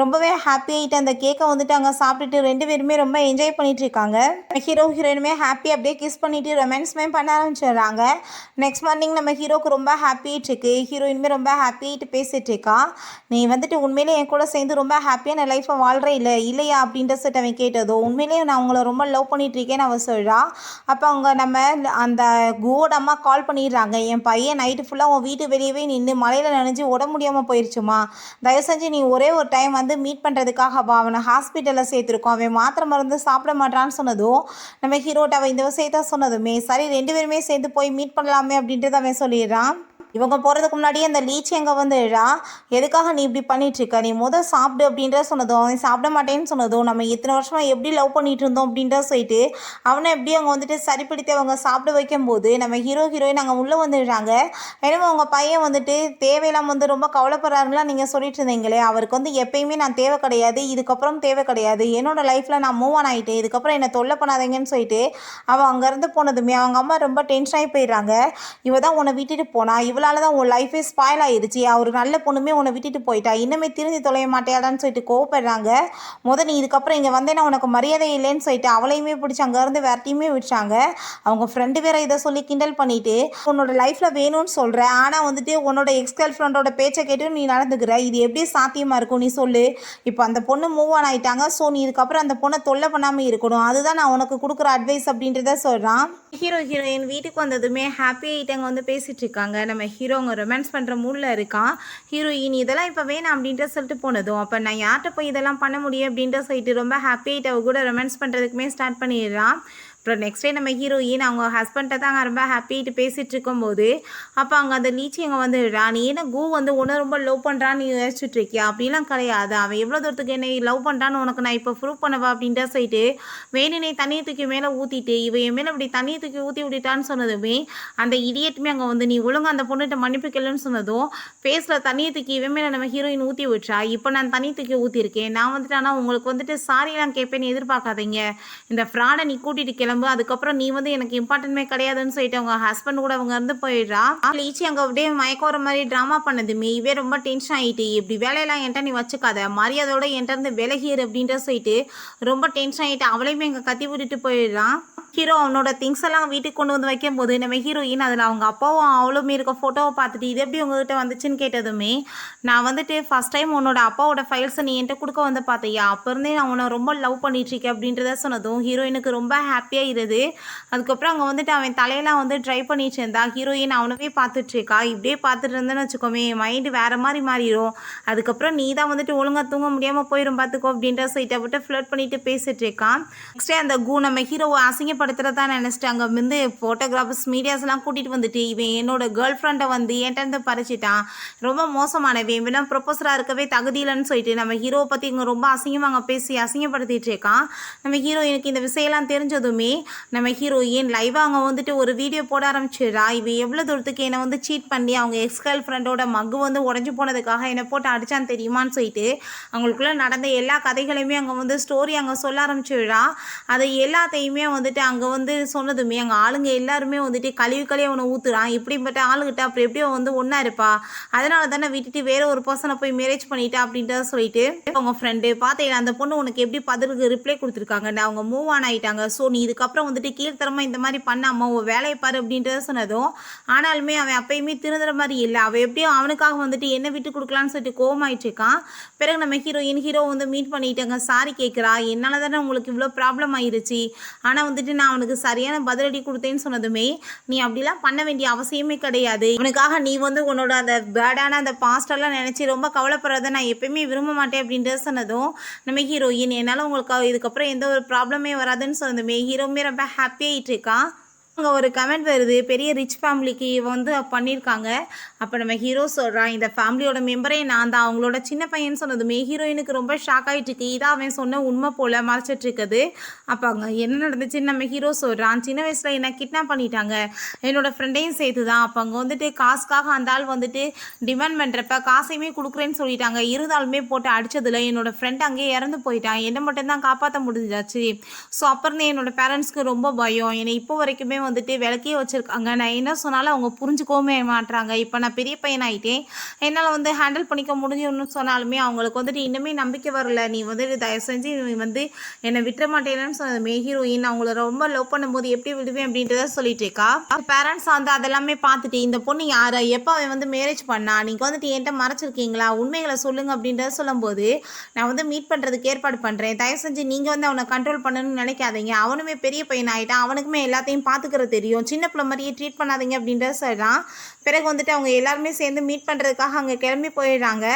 ரொம்பவே ஹாப்பி ஆகிட்டு அந்த கேக்கை வந்துட்டு அங்கே சாப்பிட்டுட்டு 2 பேருமே ரொம்ப என்ஜாய் பண்ணிட்டு இருக்காங்க. ஹீரோ ஹீரோயினுமே ஹாப்பி அப்படியே கிஸ் பண்ணிட்டு ரொமான்ஸ்மே பண்ண ஆரம்பிச்சிடுறாங்க. நெக்ஸ்ட் மார்னிங் நம்ம ஹீரோக்கு ரொம்ப ஹாப்பிட்டு இருக்கு. ஹீரோயினுமே ரொம்ப ஹாப்பிட்டு பேசிட்டு இருக்கா. நீ வந்துட்டு உண்மையிலே என் கூட சேர்ந்து ரொம்ப ஹாப்பியான லைஃப்பை வாழ்கிறே இல்லையா அப்படின்ற சொல்லிட்டு அவன் கேட்டதோ, உண்மையிலேயே நான் உங்களை ரொம்ப லவ் பண்ணிட்டு இருக்கேன்னு அவள் சொல்கிறா. அப்போ அவங்க நம்ம அந்த குவோட அம்மா கால் பண்ணிடுறாங்க, என் பையன் நைட்டு ஃபுல்லாக உன் வீட்டு வெளியவே நின்று மழையில் நனைஞ்சு உடம்பு முடியாமல் போயிடுச்சுமா, தயவு செஞ்சு நீ ஒரே ஒரு டைம் வந்து மீட் பண்ணுறதுக்காக அவனை ஹாஸ்பிட்டலில் சேர்த்துருக்கோம், அவன் மாத்திரை மருந்து சாப்பிட மாட்டான்னு சொன்னதும் நம்ம ஹீரோட்ட அவன் இந்த விஷயத்த சொன்னதுமே சரி 2 பேருமே சேர்ந்து போய் மீட் பண்ணலாமே அப்படின்றது அவன் சொல்லிடுறான். இவங்க போகிறதுக்கு முன்னாடியே அந்த லீச்சி அங்கே வந்துடுறா. எதுக்காக நீ இப்படி பண்ணிகிட்ருக்க, நீ சாப்பிடு அப்படின்ற சொன்னதும் அவன் சாப்பிட மாட்டேன்னு சொன்னதும், நம்ம இத்தனை வருஷமாக எப்படி லவ் பண்ணிகிட்டு இருந்தோம் அப்படின்ற சொல்லிட்டு அவனை எப்படி அவங்க வந்துட்டு சரிப்படுத்தி அவங்க சாப்பிட வைக்கும்போது நம்ம ஹீரோயின் அங்கே உள்ளே வந்துடுறாங்க. எனவே அவங்க பையன் வந்துட்டு தேவையில்லாமல் ரொம்ப கவலைப்படுறாருங்களா நீங்கள் சொல்லிட்டு இருந்தீங்களே, அவருக்கு எப்பயுமே நான் தேவை கிடையாது, இதுக்கப்புறம் தேவை கிடையாது, என்னோடய லைஃப்பில் நான் மூவ் ஆன் ஆகிட்டேன், இதுக்கப்புறம் என்னை தொல்லை பண்ணாதீங்கன்னு சொல்லிட்டு அவன் அங்கேருந்து போனதுமே அவங்க அம்மா ரொம்ப டென்ஷன் ஆகி போயிடுறாங்க. இவ தான் உன்னை விட்டுட்டு போனா, இவளால் தான் உன் லைஃபே ஸ்பாயில் ஆயிடுச்சு, ஒரு நல்ல பொண்ணுமே உன்னை விட்டுட்டு போயிட்டா, இன்னுமே திருந்தி தொலைய மாட்டேயாடான்னு சொல்லிட்டு கோவப்படுறாங்க. நீ இதுக்கப்புறம் இங்கே வந்தேன்னா உனக்கு மரியாதை இல்லைன்னு சொல்லிட்டு அவளையுமே பிடிச்சி அங்கேருந்து வேர்ட்டியுமே விட்டாங்க. அவங்க ஃப்ரெண்டு வேற இதை சொல்லி கிண்டல் பண்ணிட்டு, உன்னோட லைஃப்பில் வேணும்னு சொல்கிற, ஆனால் வந்துட்டு உன்னோட எக்ஸ் கேர்ள் ஃப்ரெண்டோட பேச்சை கேட்டு நீ நடந்துக்கிற, இது எப்படி சாத்தியமாக இருக்கும் நீ சொல்லு, இப்போ அந்த பொண்ணு மூவ் ஆன் ஆகிட்டாங்க, ஸோ நீ இதுக்கப்புறம் அந்த பொண்ணை தொல்லை பண்ணாமல் இருக்கணும், அதுதான் நான் உனக்கு கொடுக்குற அட்வைஸ் அப்படின்றத சொல்கிறான். ஹீரோயின் வீட்டுக்கு வந்ததுமே ஹாப்பி ஆகிட்டு பேசிகிட்டு இருக்காங்க. நம்ம ஹீரோங்க ரொமான்ஸ் பண்ணுற மூடில் இருக்கான். ஹீரோயின் இதெல்லாம் இப்போ வேணாம் அப்படின்ற சொல்லிட்டு போனதும், அப்போ நான் யார்கிட்ட போய் இதெல்லாம் பண்ண முடியும் அப்படின்ற சொல்லிட்டு ரொம்ப ஹாப்பி ஆகிட்டு அவ கூட ரொமான்ஸ் பண்ணுறதுக்குமே ஸ்டார்ட் பண்ணிடுறான். அப்புறம் நெக்ஸ்ட் டே நம்ம ஹீரோயின் அவங்க ஹஸ்பண்ட்டை தான் ரொம்ப ஹாப்பிட்டு பேசிகிட்டு இருக்கும்போது அப்போ அங்கே அந்த லீச்சி அங்கே வந்துடுறா. நீ என்ன ஒன்று ரொம்ப லவ் பண்ணுறான்னு நீ யோசிச்சுட்டு இருக்கியா, அப்படிலாம் கிடையாது, அவன் எவ்வளோ தூரத்துக்கு என்னை லவ் பண்ணுறான்னு உனக்கு நான் இப்போ ப்ரூவ் பண்ணவா அப்படின்ட்டு சொல்லிட்டு வேணுனே தண்ணியை தூக்கி மேலே ஊற்றிட்டு இவ என் மேலே அப்படி தண்ணியை தூக்கி ஊற்றி விட்டுட்டான்னு சொன்னதுமே அந்த இடியட்டுமே அங்கே நீ ஒழுங்காக அந்த பொண்ணுகிட்ட மன்னிப்பு கேளுன்னு சொன்னதும் ஃபேஸில் தண்ணியை தூக்கி இவன் மேலே நம்ம ஹீரோயின் ஊற்றி விட்டுறா. இப்போ நான் தண்ணி தூக்கி ஊற்றிருக்கேன், நான் வந்துட்டு ஆனால் உங்களுக்கு சாரியெல்லாம் கேட்பேன்னு எதிர்பார்க்காதீங்க, இந்த ஃப்ராடை நீ கூட்டிகிட்டு கிளம்பு, அதுக்கப்புறம் நீ எனக்கு இம்பார்ட்டன்ட்மே கிடையாதுன்னு சொல்லிட்டு அவங்க ஹஸ்பண்ட் கூட அவங்க இருந்து போயிடுறா. லீச்சி அங்கே அப்படியே மயக்கோற மாதிரி ட்ராமா பண்ணதுமே இவே ரொம்ப டென்ஷன் ஆகிட்டு, இப்படி வேலையெல்லாம் என்கிட்ட நீ வச்சுக்காத, மரியாதையோட என்கிட்ட இருந்து விலகிரு அப்படின்ற சொல்லிட்டு ரொம்ப டென்ஷன் ஆகிட்டு அவளையுமே இங்கே கத்தி விட்டுட்டு போயிடுறான். ஹீரோ அவனோட திங்ஸ் எல்லாம் வீட்டுக்கு கொண்டு வந்து வைக்கும் போது நம்ம ஹீரோயின் அதில் அவங்க அப்பாவும் அவளுமே இருக்க ஃபோட்டோவை பார்த்துட்டு இது எப்படி உங்ககிட்ட வந்துச்சுன்னு கேட்டதுமே நான் ஃபஸ்ட் டைம் உன்னோட அப்பாவோட ஃபைல்ஸை நீ என்கிட்ட கொடுக்க வந்து பார்த்தியா, அப்போ இருந்தே நான் உன்னை ரொம்ப லவ் பண்ணிட்டுருக்கேன் அப்படின்றத சொன்னதும் ஹீரோயினுக்கு ரொம்ப ஹாப்பியாக இருது. அதுக்கப்புறம் அங்கே அவன் தலையெல்லாம் ட்ரை பண்ணிட்டு இருந்தா. ஹீரோயின் அவனவே பார்த்துட்ருக்கா. இப்படியே பார்த்துட்டு இருந்தேன்னு வச்சுக்கோமே என் மைண்டு வேறு மாதிரி மாறிடும், அதுக்கப்புறம் நீ தான் ஒழுங்காக தூங்க முடியாமல் போயிடும் பார்த்துக்கோ அப்படின்ற சைட்டை விட்டு ஃப்ளர்ட் பண்ணிட்டு பேசிட்டு இருக்கான். நெக்ஸ்டே அந்த நம்ம ஹீரோவை அசிங்கப்படுத்துறதா நினச்சிட்டு அங்கே ஃபோட்டோகிராஃபர்ஸ் மீடியாஸ்லாம் கூட்டிகிட்டு வந்துட்டு இவன் என்னோட கேர்ள் ஃப்ரெண்டை என்கிட்ட பறிச்சிட்டான், ரொம்ப மோசமானவன், இவன் ப்ரொபோசராக இருக்கவே தகுதியில்லைன்னு சொல்லிட்டு நம்ம ஹீரோவை பற்றி இங்கே ரொம்ப அசிங்கமாக பேசி அசிங்கப்படுத்திட்டு இருக்கான். நம்ம ஹீரோயினுக்கு இந்த விஷயம்லாம் தெரிஞ்சதுமே நம்ம ஹீரோயின் லைவாக அங்கே ஒரு வீடியோ போட ஆரம்பிச்சிடறா. இவன் எவ்வளோ தூரத்துக்கு என்னை சீட் பண்ணி அவங்க எக்ஸ் கேர்ள் ஃப்ரெண்டோட மக்கு உடஞ்சி போனதுக்காக என்னை போட்டு அடித்தான்னு தெரியுமான்னு சொல்லிட்டு அவங்களுக்குள்ளே நடந்த எல்லா கதைகளையுமே அங்கே ஸ்டோரி அங்கே சொல்ல ஆரம்பிச்சிடுறா. அதை எல்லாத்தையுமே அங்கே சொன்னதுமே அங்கே ஆளுங்க எல்லாருமே கழுவி அவனை ஊற்றுறான், இப்படிப்பட்ட ஆளுகிட்ட அப்புறம் எப்படியோ ஒன்றா இருப்பா, அதனால தானே விட்டுட்டு வேற ஒரு பர்சனை போய் மேரேஜ் பண்ணிட்டா அப்படின்றத சொல்லிட்டு அவங்க ஃப்ரெண்டு பார்த்தீங்களா அந்த பொண்ணு உனக்கு எப்படி பதிலுக்கு ரிப்ளை கொடுத்துருக்காங்க, அவங்க மூவ் ஆன் ஆகிட்டாங்க, ஸோ நீ இதுக்கப்புறம் கீழ்த்தரமாக இந்த மாதிரி பண்ணாமல் உன் வேலையை பாரு அப்படின்றத சொன்னதும் ஆனாலுமே அவன் அப்பயுமே திருந்துற மாதிரி இல்லை, அவன் எப்படியும் அவனுக்காக என்ன விட்டு கொடுக்கலான்னு சொல்லிட்டு கோவமாயிட்டு இருக்கான். பிறகு நம்ம ஹீரோ மீட் பண்ணிட்டாங்க, சாரி கேட்குறா, என்னால் தானே உங்களுக்கு இவ்வளோ ப்ராப்ளம் ஆயிடுச்சு, ஆனால் நான் அவனுக்கு சரியான பதிலடி கொடுத்தேன்னு சொன்னதுமே நீ அப்படிலாம் பண்ண வேண்டிய அவசியமே கிடையாது, அவனுக்காக நீ உன்னோட அந்த பேடான அந்த பாஸ்டெல்லாம் நினச்சி ரொம்ப கவலைப்படுறத நான் எப்பயுமே விரும்ப மாட்டேன் அப்படின்றத சொன்னதும் நம்ம ஹீரோயின் என்னால் உங்களுக்கு இதுக்கப்புறம் எந்த ஒரு ப்ராப்ளமே வராதுன்னு சொன்னதுமே ஹீரோமே ரொம்ப ஹாப்பியாகிட்டு இருக்கான். அங்கே ஒரு கமெண்ட் வருது, பெரிய ரிச் ஃபேமிலிக்கு வந்து பண்ணியிருக்காங்க. அப்போ நம்ம ஹீரோ சொல்கிறான், இந்த ஃபேமிலியோட மெம்பரே நான் தான், அவங்களோட சின்ன பையன் சொன்னதுமே ஹீரோயினுக்கு ரொம்ப ஷாக் ஆகிட்டு இருக்கு. இதான் அவன் சொன்ன உண்மை போல் மறைச்சிட்டு இருக்குது. அப்போ அங்கே என்ன நடந்துச்சுன்னு நம்ம ஹீரோ சொல்கிறான், சின்ன வயசில் என்ன கிட்னாப் பண்ணிட்டாங்க, என்னோட ஃப்ரெண்டையும் சேர்த்து தான். அப்போ அங்கே வந்துட்டு காசுக்காக அந்த ஆள் வந்துட்டு டிமாண்ட் பண்ணுறப்ப காசையுமே கொடுக்குறேன்னு சொல்லிட்டாங்க. இருந்தாலுமே போட்டு அடித்ததில் என்னோட ஃப்ரெண்ட் அங்கேயே இறந்து போயிட்டான். என்னை மட்டும்தான் காப்பாற்ற முடிஞ்சாச்சு. ஸோ அப்புறம் என்னோட பேரண்ட்ஸ்க்கு ரொம்ப பயம். என்னை இப்போ வரைக்குமே வந்துட்டு விளக்கியே வச்சுருக்காங்க. நான் என்ன சொன்னாலும் அவங்க புரிஞ்சுக்கவே மாட்டுறாங்க. இப்போ நான் பெரிய பையனாயிட்டேன், என்னால் வந்து ஹேண்டில் பண்ணிக்க முடியும்னு சொன்னாலுமே அவங்களுக்கு வந்துட்டு இன்னுமே நம்பிக்கை வரல. நீ வந்துட்டு தயவு செஞ்சு நீ வந்து என்னை விட்டுற மாட்டேன்னு சொன்னதுமே ஹீரோயின் அவங்கள ரொம்ப லவ் பண்ணும்போது எப்படி விடுவேன் அப்படின்றத சொல்லிட்டு இருக்கா. பேரண்ட்ஸ் வந்து அதெல்லாமே பார்த்துட்டு, இந்த பொண்ணு யாரை, எப்போ அவன் வந்து மேரேஜ் பண்ணா, நீங்கள் வந்துட்டு என்கிட்ட மறைச்சிருக்கீங்களா, உண்மைகளை சொல்லுங்க அப்படின்றத சொல்லும்போது, நான் வந்து மீட் பண்ணுறதுக்கு ஏற்பாடு பண்ணுறேன், தயவு செஞ்சு நீங்கள் வந்து அவனை கண்ட்ரோல் பண்ணணும்னு நினைக்காதீங்க, அவனுமே பெரிய பையன் ஆகிட்டான், அவனுக்குமே எல்லாத்தையும் பார்த்துக்கிறது தெரியும், சின்ன பிள்ளை மாதிரியே ட்ரீட் பண்ணாதீங்க அப்படின்றத சொல்கிறான். பிறகு வந்துட்டு அவங்க எல்லாருமே சேர்ந்து மீட் பண்ணுறதுக்காக அங்கே கிளம்பி போயிடுறாங்க.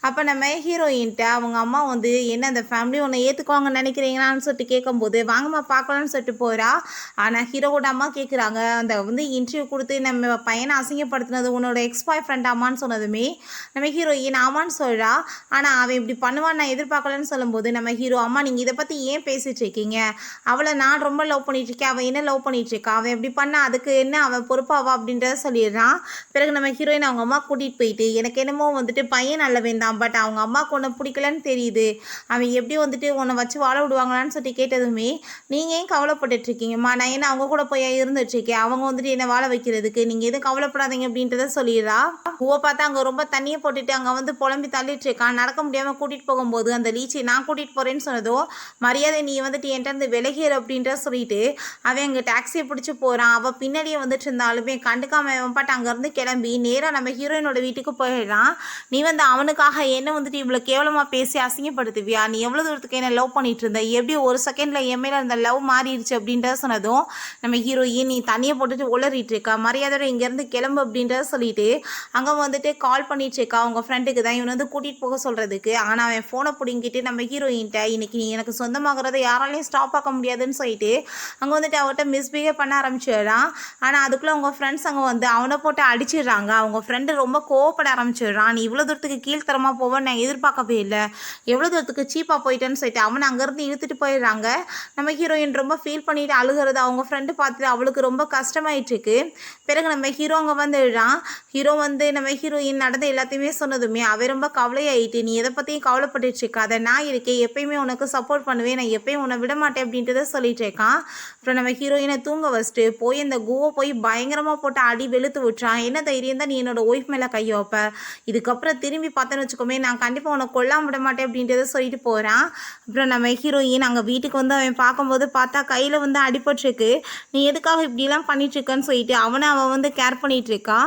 அப்போ நம்ம ஹீரோயின்ட்ட அவங்க அம்மா வந்து, என்ன அந்த ஃபேமிலி உன்னை ஏற்றுக்குவாங்கன்னு நினைக்கிறீங்களான்னு சொல்லிட்டு கேட்கும்போது, வாங்கம்மா பார்க்கலான்னு சொல்லிட்டு போகிறா. ஆனால் ஹீரோவோட அம்மா கேட்குறாங்க, அந்த வந்து இன்டர்வியூ கொடுத்து நம்ம பையனை அசிங்கப்படுத்தினது உன்னோட எக்ஸ் பாய் ஃப்ரெண்ட் அம்மான்னு சொன்னதுமே நம்ம ஹீரோயின் ஆமான்னு சொல்கிறா. ஆனால் அவன் இப்படி பண்ணுவான்னு நான் எதிர்பார்க்கலன்னு சொல்லும்போது நம்ம ஹீரோ, அம்மா நீங்கள் இதை பற்றி ஏன் பேசிகிட்டு இருக்கீங்க, அவளை நான் ரொம்ப லவ் பண்ணிகிட்ருக்கேன், அவன் என்ன லவ் பண்ணிகிட்ருக்கா, அவன் எப்படி பண்ணா அதுக்கு என்ன அவன் பொறுப்பாவா அப்படின்றத சொல்லிடுறான். பிறகு நம்ம ஹீரோயின் அவங்க அம்மா கூட்டிகிட்டு போயிட்டு, எனக்கு என்னமோ வந்துட்டு பையன் நல்லவன் தான், பட் அவங்க அம்மாவுக்கு ஒன்று பிடிக்கலன்னு தெரியுது, அவன் எப்படி வந்துட்டு உன்னை வச்சு வாழ விடுவாங்களான்னு சொல்லி கேட்டதுமே, நீங்கள் ஏன் கவலைப்பட்டுட்ருக்கீங்கம்மா, நான் என்ன அவங்க கூட போய் இருந்துட்டுருக்கேன், அவங்க வந்துட்டு என்னை வாழ வைக்கிறதுக்கு, நீங்கள் எதுவும் கவலைப்படாதீங்க அப்படின்றத சொல்லிடுறா. பார்த்தா அங்கே ரொம்ப தண்ணியை போட்டுட்டு அங்கே வந்து புலம்பி தள்ளிட்டு இருக்கான். நடக்க முடியாமல் கூட்டிகிட்டு போகும்போது அந்த லீச்சி நான் கூட்டிகிட்டு போகிறேன்னு சொன்னதோ, மரியாதை நீ வந்துட்டு என்கிட்ட இருந்து விலகிற அப்படின்ற சொல்லிட்டு அவன் அங்கே டாக்ஸியை பிடிச்சி போகிறான். அவள் பின்னாடியே வந்துட்டு இருந்தாலுமே கண்டுக்காம அவன் பாட்டு அங்கேருந்து கிளம்பி நேராக நம்ம ஹீரோயினோட வீட்டுக்கு போயிடுறான். நீ வந்து அவனுக்காக என்ன வந்துட்டு இவ்வளோ கேவலமாக பேசி அசிங்கப்படுத்துவியா, நீ எவ்வளோ தூரத்துக்கு என்ன லவ் பண்ணிட்டு இருந்த, எப்படி ஒரு செகண்டில் என் மேலே அந்த லவ் மாறிடுச்சு அப்படின்றத சொன்னதும் நம்ம ஹீரோயின், நீ தண்ணியை போட்டுட்டு உளறிட்டு இருக்கா, மரியாதையோட இங்கேருந்து கிளம்பு அப்படின்றத சொல்லிட்டு அங்கே வந்துட்டு கால் பண்ணிட்டு இருக்கா அவங்க ஃப்ரெண்டுக்கு தான் இவன் வந்து கூட்டிகிட்டு போக சொல்கிறதுக்கு. ஆனால் அவன் ஃபோனை பிடிங்கிட்டு நம்ம ஹீரோயின்ட்ட, இன்னைக்கு நீ எனக்கு சொந்தமாகறத யாராலையும் ஸ்டாப் ஆக்க முடியாதுன்னு சொல்லிட்டு அங்கே வந்துட்டு அவர்கிட்ட மிஸ்பிஹேவ் பண்ண ஆரம்பிச்சிடுறான். ஆனால் அதுக்குள்ளே அவங்க ஃப்ரெண்ட்ஸ் அங்கே வந்து அவனை போட்டு அடிச்சிடுறாங்க. அவங்க ஃப்ரெண்டு ரொம்ப கோவப்பட ஆரம்பிச்சிடுறான். நீ இவ்வளோ தூரத்துக்கு கீழ்த்தரமாக போவேன்னு நான் எதிர்பார்க்கவே இல்லை, எவ்வளோ தூரத்துக்கு சீப்பாக போயிட்டேன்னு சொல்லிட்டு அவனை அங்கேருந்து இழுத்துட்டு போயிடுறாங்க. நம்ம ஹீரோயின் ரொம்ப ஃபீல் பண்ணிட்டு அழுகிறது அவங்க ஃப்ரெண்டு பார்த்துட்டு அவளுக்கு ரொம்ப கஷ்டமாயிட்டு இருக்கு. பிறகு நம்ம ஹீரோ அங்கே வந்துடுறான். ஹீரோ வந்து நம்ம ஹீரோயின் நடந்த எல்லாத்தையுமே சொன்னதுமே அவன் ரொம்ப கவலையாயிட்டு, நீ எதை பற்றியும் கவலைப்பட்டுட்டு இருக்காத, நான் இருக்கேன், எப்பயுமே உனக்கு சப்போர்ட் பண்ணுவேன், நான் எப்பயும் உன்னை விட மாட்டேன் அப்படின்றத சொல்லிட்டு இருக்கான். அப்புறம் நம்ம ஹீரோயினை தூங்க வச்சுட்டு போய் இந்த கோவை போய் பயங்கரமாக போட்டு அடி வெளுத்து விட்டுறான். என்ன தைரியம் தான் நீ என்னோட ஒய்ஃப் மேலே கையை வைப்ப, இதுக்கப்புறம் திரும்பி பார்த்தேன்னு வச்சுக்கோமே நான் கண்டிப்பாக உன்னை கொல்லாம விட மாட்டேன் அப்படின்றத சொல்லிட்டு போகிறான். அப்புறம் நம்ம ஹீரோயின் அங்கே வீட்டுக்கு வந்து அவன் பார்க்கும்போது பார்த்தா கையில் வந்து அடிபட்டுருக்கு. நீ எதுக்காக இப்படிலாம் பண்ணிட்டுருக்கன்னு சொல்லிட்டு அவன் வந்து கேர் பண்ணிகிட்டு இருக்கா.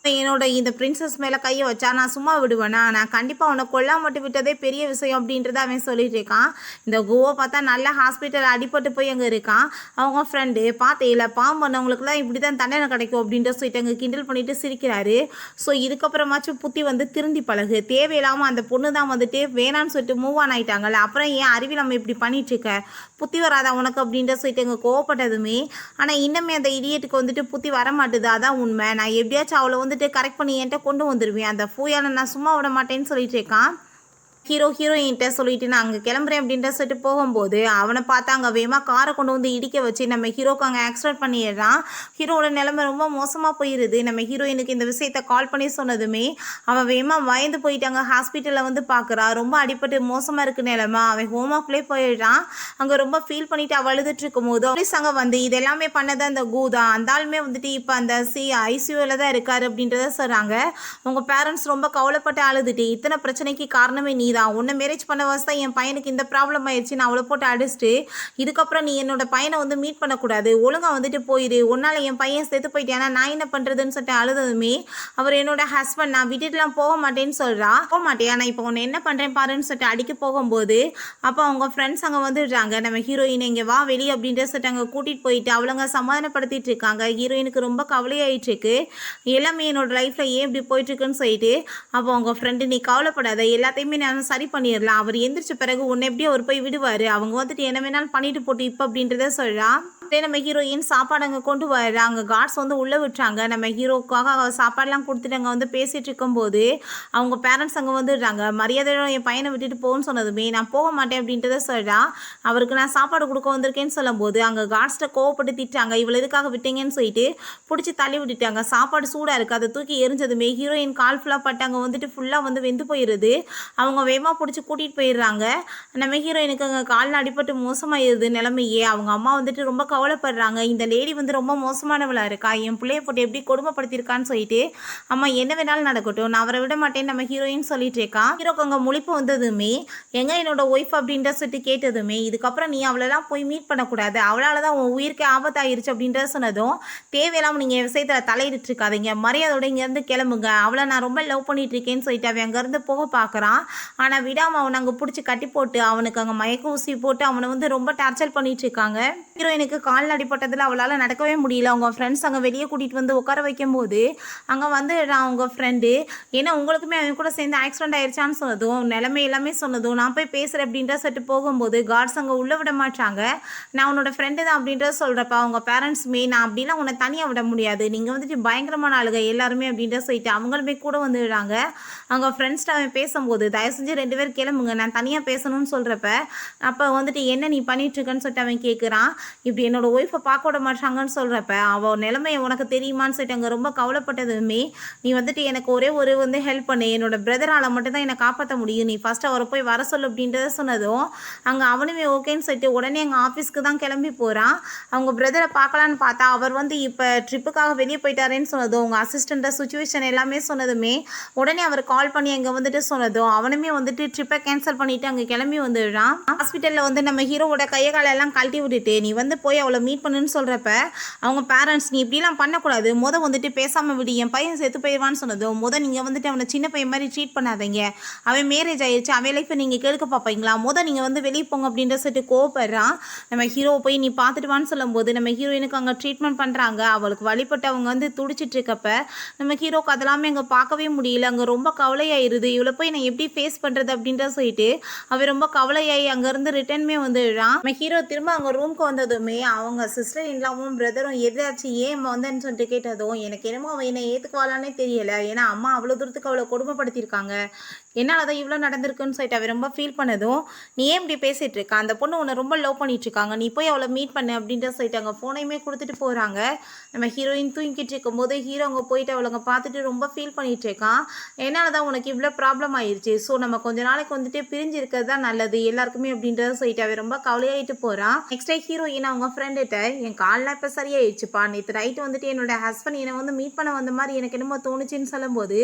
என்னோட இந்த பிரின்சஸ் மேலே கையை வச்சா நான் சும்மா விடுவேனா, நான் கண்டிப்பாக அவனை கொல்லாம மட்டும் விட்டதே பெரிய விஷயம் அப்படின்றத அவன் சொல்லிட்டு இருக்கான். இந்த கோவை பார்த்தா நல்லா ஹாஸ்பிட்டல் அடிபட்டு போய் அங்கே இருக்கான். அவங்க ஃப்ரெண்டு பார்த்தேல பாம்பு பண்ணவங்களுக்குலாம் இப்படி தான் தண்டனை கிடைக்கும் அப்படின்ற சொல்லிட்டு அங்கே கிண்டல் பண்ணிட்டு சிரிக்கிறாரு. ஸோ இதுக்கப்புறமாச்சும் புத்தி வந்து திருந்தி பழகு, தேவையில்லாமல் அந்த பொண்ணு தான் வந்துட்டு வேணான்னு சொல்லிட்டு மூவ் ஆன் ஆகிட்டாங்கல்ல, அப்புறம் ஏன் அறிவில் நம்ம இப்படி பண்ணிட்டுருக்க, புத்தி வராதா உனக்கு அப்படின்ற சொல்லிட்டு அங்கே கோவப்பட்டதுமே, ஆனால் இன்னுமே அந்த இடியட்டுக்கு வந்துட்டு புத்தி வர மாட்டுது, அதான் உண்மை, நான் எப்படியாச்சும் அவளை வந்துட்டு கரெக்ட் பண்ணி என்கிட்ட கொண்டு வந்துடுவேன், அந்த ஃபூயால நான் சும்மா விட மாட்டேன்னு சொல்லிட்டு இருக்கான். ஹீரோயின்கிட்ட சொல்லிட்டு நான் அங்கே கிளம்புறேன் அப்படின்ற சொல்லிட்டு போகும்போது அவனை பார்த்தா அங்கே வேகமாக காரை கொண்டு வந்து இடிக்க வச்சு நம்ம ஹீரோக்கு அங்கே ஆக்சிடென்ட் பண்ணிடுறான். ஹீரோவோட நிலைமை ரொம்ப மோசமாக போயிடுது. நம்ம ஹீரோயினுக்கு இந்த விஷயத்த கால் பண்ணி சொன்னதுமே அவன் வேகமாக பயந்து போயிட்டாங்க. ஹாஸ்பிட்டலில் வந்து பார்க்குறா, ரொம்ப அடிப்பட்டு மோசமாக இருக்கு நிலைமை. அவன் ஹோமாக்குள்ளே போயிடுறான். அங்கே ரொம்ப ஃபீல் பண்ணிட்டு அவள் அழுதுட்டு இருக்கும் போது போலீஸ் அங்கே வந்து இது எல்லாமே பண்ணதை அந்த கூதா அந்த ஆளுமே வந்துட்டு இப்போ அந்த ஐசியூவில் தான் இருக்காரு அப்படின்றத சொல்கிறாங்க. உங்கள் பேரண்ட்ஸ் ரொம்ப கவலைப்பட்டு அழுதுட்டு, இத்தனை பிரச்சனைக்கு காரணமே நீ தான், உன்னை மேரேஜ் பண்ண வசதான் என் பையனுக்கு இந்த ப்ராப்ளம் ஆயிடுச்சு, நான் அவளை போட்டு அடிச்சுட்டு இதுக்கப்புறம் நீ என்னோட பையனை வந்து மீட் பண்ணக்கூடாது, ஒழுங்காக வந்துட்டு போயிடு, உன்னால் என் பையன் செத்து போயிட்டேன்னா நான் என்ன பண்ணுறதுன்னு சொல்லிட்டு அழுததுமே அவர் என்னோட ஹஸ்பண்ட், நான் விட்டுட்டுலாம் போக மாட்டேன்னு சொல்கிறா. போக மாட்டேன், நான் இப்போ உன்னை என்ன பண்ணுறேன் பாருன்னு சொல்லிட்டு அடிக்க போகும்போது அப்போ அவங்க ஃப்ரெண்ட்ஸ் அங்கே வந்துடுறாங்க. நம்ம ஹீரோயின் இங்கே வா வெளியே அப்படின்ற சொல்லிட்டு அங்கே கூட்டிகிட்டு போயிட்டு அவளங்க சமாதானப்படுத்திட்டு இருக்காங்க. ஹீரோயினுக்கு ரொம்ப கவலையாயிட்டு இருக்கு, எல்லாமே என்னோட லைஃப்பில் ஏன் இப்படி போயிட்டுருக்குன்னு சொல்லிட்டு. அப்போ அவங்க ஃப்ரெண்டு, நீ கவலைப்படாத, எல்லாத்தையுமே நான் நம்ம சரி பண்ணிடலாம். அவர் எந்திரிச்ச பிறகு உன்னை எப்படியும் அவர் போய் விடுவார். அவங்க வந்துட்டு என்ன வேணாலும் பண்ணிட்டு போட்டு இப்போ அப்படின்றத சொல்கிறான். நம்ம ஹீரோயின் சாப்பாடு அங்கே கொண்டு வர அங்கே கார்ட்ஸ் வந்து உள்ளே விட்டுறாங்க. நம்ம ஹீரோக்காக சாப்பாடுலாம் கொடுத்துட்டு அங்கே வந்து பேசிகிட்டு இருக்கும்போது அவங்க பேரண்ட்ஸ் அங்கே வந்துடுறாங்க. மரியாதையோட என் பையனை விட்டுட்டு போகணும்னு சொன்னதுமே நான் போக மாட்டேன் அப்படின்றத சொல்கிறான். அவருக்கு நான் சாப்பாடு கொடுக்க வந்திருக்கேன்னு சொல்லும்போது அங்கே கார்ட்ஸ்ட்டை கோவப்பட்டு திட்டாங்க. இவ்வளோ எதுக்காக விட்டீங்கன்னு சொல்லிட்டு பிடிச்சி தள்ளி விட்டுட்டாங்க. சாப்பாடு சூடாக இருக்குது. அதை தூக்கி எரிஞ்சதுமே ஹீரோயின் கால் ஃபுல்லாக பட்டு அங்கே வந்துட்டு ஃபுல்லாக வந்து வெந்து போயிடுது. அவங்க வேகமாக பிடிச்சி கூட்டிகிட்டு போயிடுறாங்க. நம்ம ஹீரோயினுக்கு அங்கே காலில் அடிபட்டு மோசமாயிருது நிலைமையே. அவங்க அம்மா வந்துட்டு ரொம்ப கவலைப்படுறாங்க. இந்த லேடி வந்து ரொம்ப மோசமானவளாக இருக்கா, என் பிள்ளைய போட்டு எப்படி கொடுமைப்படுத்தியிருக்கான்னு சொல்லிட்டு அம்மா என்ன வேணாலும் நடக்கட்டும், நான் அவரை விட மாட்டேன் நம்ம ஹீரோயின் சொல்லிட்டு இருக்கா. ஹீரோக்கு அங்கே முழிப்பு வந்ததுமே எங்க என்னோட ஒய்ஃப் அப்படின்ற சொல்லிட்டு கேட்டதுமே இதுக்கப்புறம் நீ அவளெல்லாம் போய் மீட் பண்ணக்கூடாது, அவளால் தான் உன் உயிருக்கு ஆபத்தாயிருச்சு அப்படின்றத சொன்னதும் தேவையில்லாமல் நீங்கள் விஷயத்தில் தலையிட்டு இருக்காதீங்க, மரியாதையோட இங்கேருந்து கிளம்புங்க, அவளை நான் ரொம்ப லவ் பண்ணிட்டு இருக்கேன்னு சொல்லிட்டு அவன் அங்கேருந்து போக பார்க்குறான். ஆனால் விடாமல் அவனை அங்கே பிடிச்சி கட்டி போட்டு அவனுக்கு அங்கே மயக்க ஊசி போட்டு அவனை வந்து ரொம்ப டார்ச்சர் பண்ணிட்டு இருக்காங்க. ஹீரோயினுக்கு காலில் அடிப்பட்டதில் அவளால் நடக்கவே முடியல. அவங்க ஃப்ரெண்ட்ஸ் அங்கே வெளியே கூட்டிகிட்டு வந்து உட்கார வைக்கும்போது அங்கே வந்து அவங்க ஃப்ரெண்டு ஏன்னா உங்களுக்குமே அவன் கூட சேர்ந்து ஆக்சிடென்ட் ஆயிடுச்சான்னு சொன்னதும் நிலைமை எல்லாமே சொன்னதும் நான் போய் பேசுகிறேன் அப்படின்ற சொல்லிட்டு போகும்போது கார்ட்ஸ் அங்கே உள்ளே விட மாட்டாங்க. நான் உன்னோட ஃப்ரெண்டு தான் அப்படின்றத சொல்கிறப்ப அவங்க பேரண்ட்ஸுமே நான் அப்படிலாம் உன்னை தனியாக விட முடியாது, நீங்கள் வந்துட்டு பயங்கரமான ஆளுங்க எல்லாருமே அப்படின்ற சொல்லிட்டு அவங்களுமே கூட வந்துடுறாங்க. அவங்க ஃப்ரெண்ட்ஸ்கிட்ட அவன் பேசும்போது தயவு செஞ்சு 2 பேர் கிளம்புங்க, நான் தனியாக பேசணும்னு சொல்கிறப்ப அப்போ வந்துட்டு என்ன நீ பண்ணிகிட்ருக்கன்னு சொல்லிட்டு அவன் கேட்குறான். இப்படி என்னோட ஒய்ஃபை பார்க்க விட மாட்டாங்கன்னு சொல்கிறப்ப அவள் நிலைமையை உனக்கு தெரியுமான்னு சொல்லிட்டு அங்கே ரொம்ப கவலைப்பட்டதுமே நீ வந்துட்டு எனக்கு ஒரே ஒரு வந்து ஹெல்ப் பண்ணு, என்னோட பிரதரால் மட்டும்தான் என்னை காப்பாற்ற முடியும், நீ ஃபஸ்ட்டு அவரை போய் வர சொல்லு அப்படின்றத சொன்னதும் அங்கே அவனுமே ஓகேன்னு சொல்லிட்டு உடனே எங்கள் ஆஃபீஸ்க்கு தான் கிளம்பி போகிறான். அவங்க பிரதரை பார்க்கலான்னு பார்த்தா அவர் வந்து இப்போ ட்ரிப்புக்காக வெளியே போயிட்டாரேன்னு சொன்னதும் உங்கள் அசிஸ்டண்ட்டை சுச்சுவேஷன் எல்லாமே சொன்னதுமே உடனே அவர் கால் பண்ணி அங்கே வந்துட்டு சொன்னதும் அவனுமே வந்துட்டு ட்ரிப்பை கேன்சல் பண்ணிவிட்டு அங்கே கிளம்பி வந்துடுறான். ஹாஸ்பிட்டலில் வந்து நம்ம ஹீரோவோட கையை காலெல்லாம் கழட்டி விட்டுட்டு நீ வந்து போய் அவளை மீட் பண்ணுன்னு சொல்கிறப்ப அவங்க பேரண்ட்ஸ் நீ இப்படிலாம் பண்ணக்கூடாது, வந்துட்டு பேசாமல் விடு, என் பையன் செத்து போயிடுவான்னு சொன்னதும் நீங்கள் வந்துட்டு அவனை சின்ன பையன் மாதிரி ட்ரீட் பண்ணாதீங்க, அவன் மேரேஜ் ஆயிடுச்சு, அவன் லைஃப்பை நீங்கள் கேட்க பார்ப்பீங்களா, நீங்கள் வந்து வெளியே போங்க அப்படின்ற சொல்லிட்டு கோவப்படுறான். நம்ம ஹீரோவை போய் நீ பார்த்துட்டு வான்னு சொல்லும்போது நம்ம ஹீரோயினுக்கு அங்கே ட்ரீட்மெண்ட் பண்ணுறாங்க. அவளுக்கு வழிபட்டு அவங்க வந்து துடிச்சிட்டு இருக்கப்ப நம்ம ஹீரோக்கு அதெல்லாமே அங்கே பார்க்கவே முடியல. அங்கே ரொம்ப கவலையாயிருது. இவளை போய் நான் எப்படி ஃபேஸ் பண்ணுறது அப்படின்ற சொல்லிட்டு அவன் ரொம்ப கவலையாகி அங்கேருந்து ரிட்டர்னுமே வந்துடுறான். நம்ம ஹீரோ திரும்ப அவங்க ரூமுக்கு வந்ததுமே அவங்க சிஸ்டர் இன்லாவும் பிரதரும் எதாச்சும் ஏன் வந்தேன்னு சொல்லிட்டு கேட்டதும் எனக்கு என்னமோ அவன் என்னை ஏற்றுக்குவாளானே தெரியலை, ஏன்னா அம்மா அவ்வளோ தூரத்துக்கு அவளை கொடுமைப்படுத்தியிருக்காங்க, என்னால் தான் இவ்வளோ நடந்திருக்குன்னு சொல்லிட்டு அவன் ரொம்ப ஃபீல் பண்ணதும் நீ ஏன் இப்படி பேசிகிட்டு இருக்கா, அந்த பொண்ணு உன்னை ரொம்ப லவ் பண்ணிட்டு இருக்காங்க, நீ போய் அவளை மீட் பண்ணு அப்படின்ற சொல்லிட்டு அங்கே ஃபோனையுமே கொடுத்துட்டு போகிறாங்க. நம்ம ஹீரோயின் தூங்கிட்டு இருக்கும்போது ஹீரோ அங்கே போயிட்டு அவளை பார்த்துட்டு ரொம்ப ஃபீல் பண்ணிட்டு இருக்கான். என்னால் தான் உனக்கு இவ்வளோ ப்ராப்ளம் ஆயிடுச்சு, ஸோ நம்ம கொஞ்ச நாளைக்கு வந்துட்டு பிரிஞ்சு இருக்கிறது தான் நல்லது எல்லாருக்குமே அப்படின்றத சொல்லிட்டு அவன் ரொம்ப கவலையாயிட்டு போகிறான். நெக்ஸ்ட் டே ஹீரோயின் அவங்க ஃப்ரெண்டுகிட்ட என் கால்லாம் இப்போ சரியாயிடுச்சுப்பா, நேற்று நைட்டு வந்துட்டு என்னோட ஹஸ்பண்ட் என்னை வந்து மீட் பண்ண வந்த மாதிரி எனக்கு என்னமோ தோணுச்சுன்னு சொல்லும்போது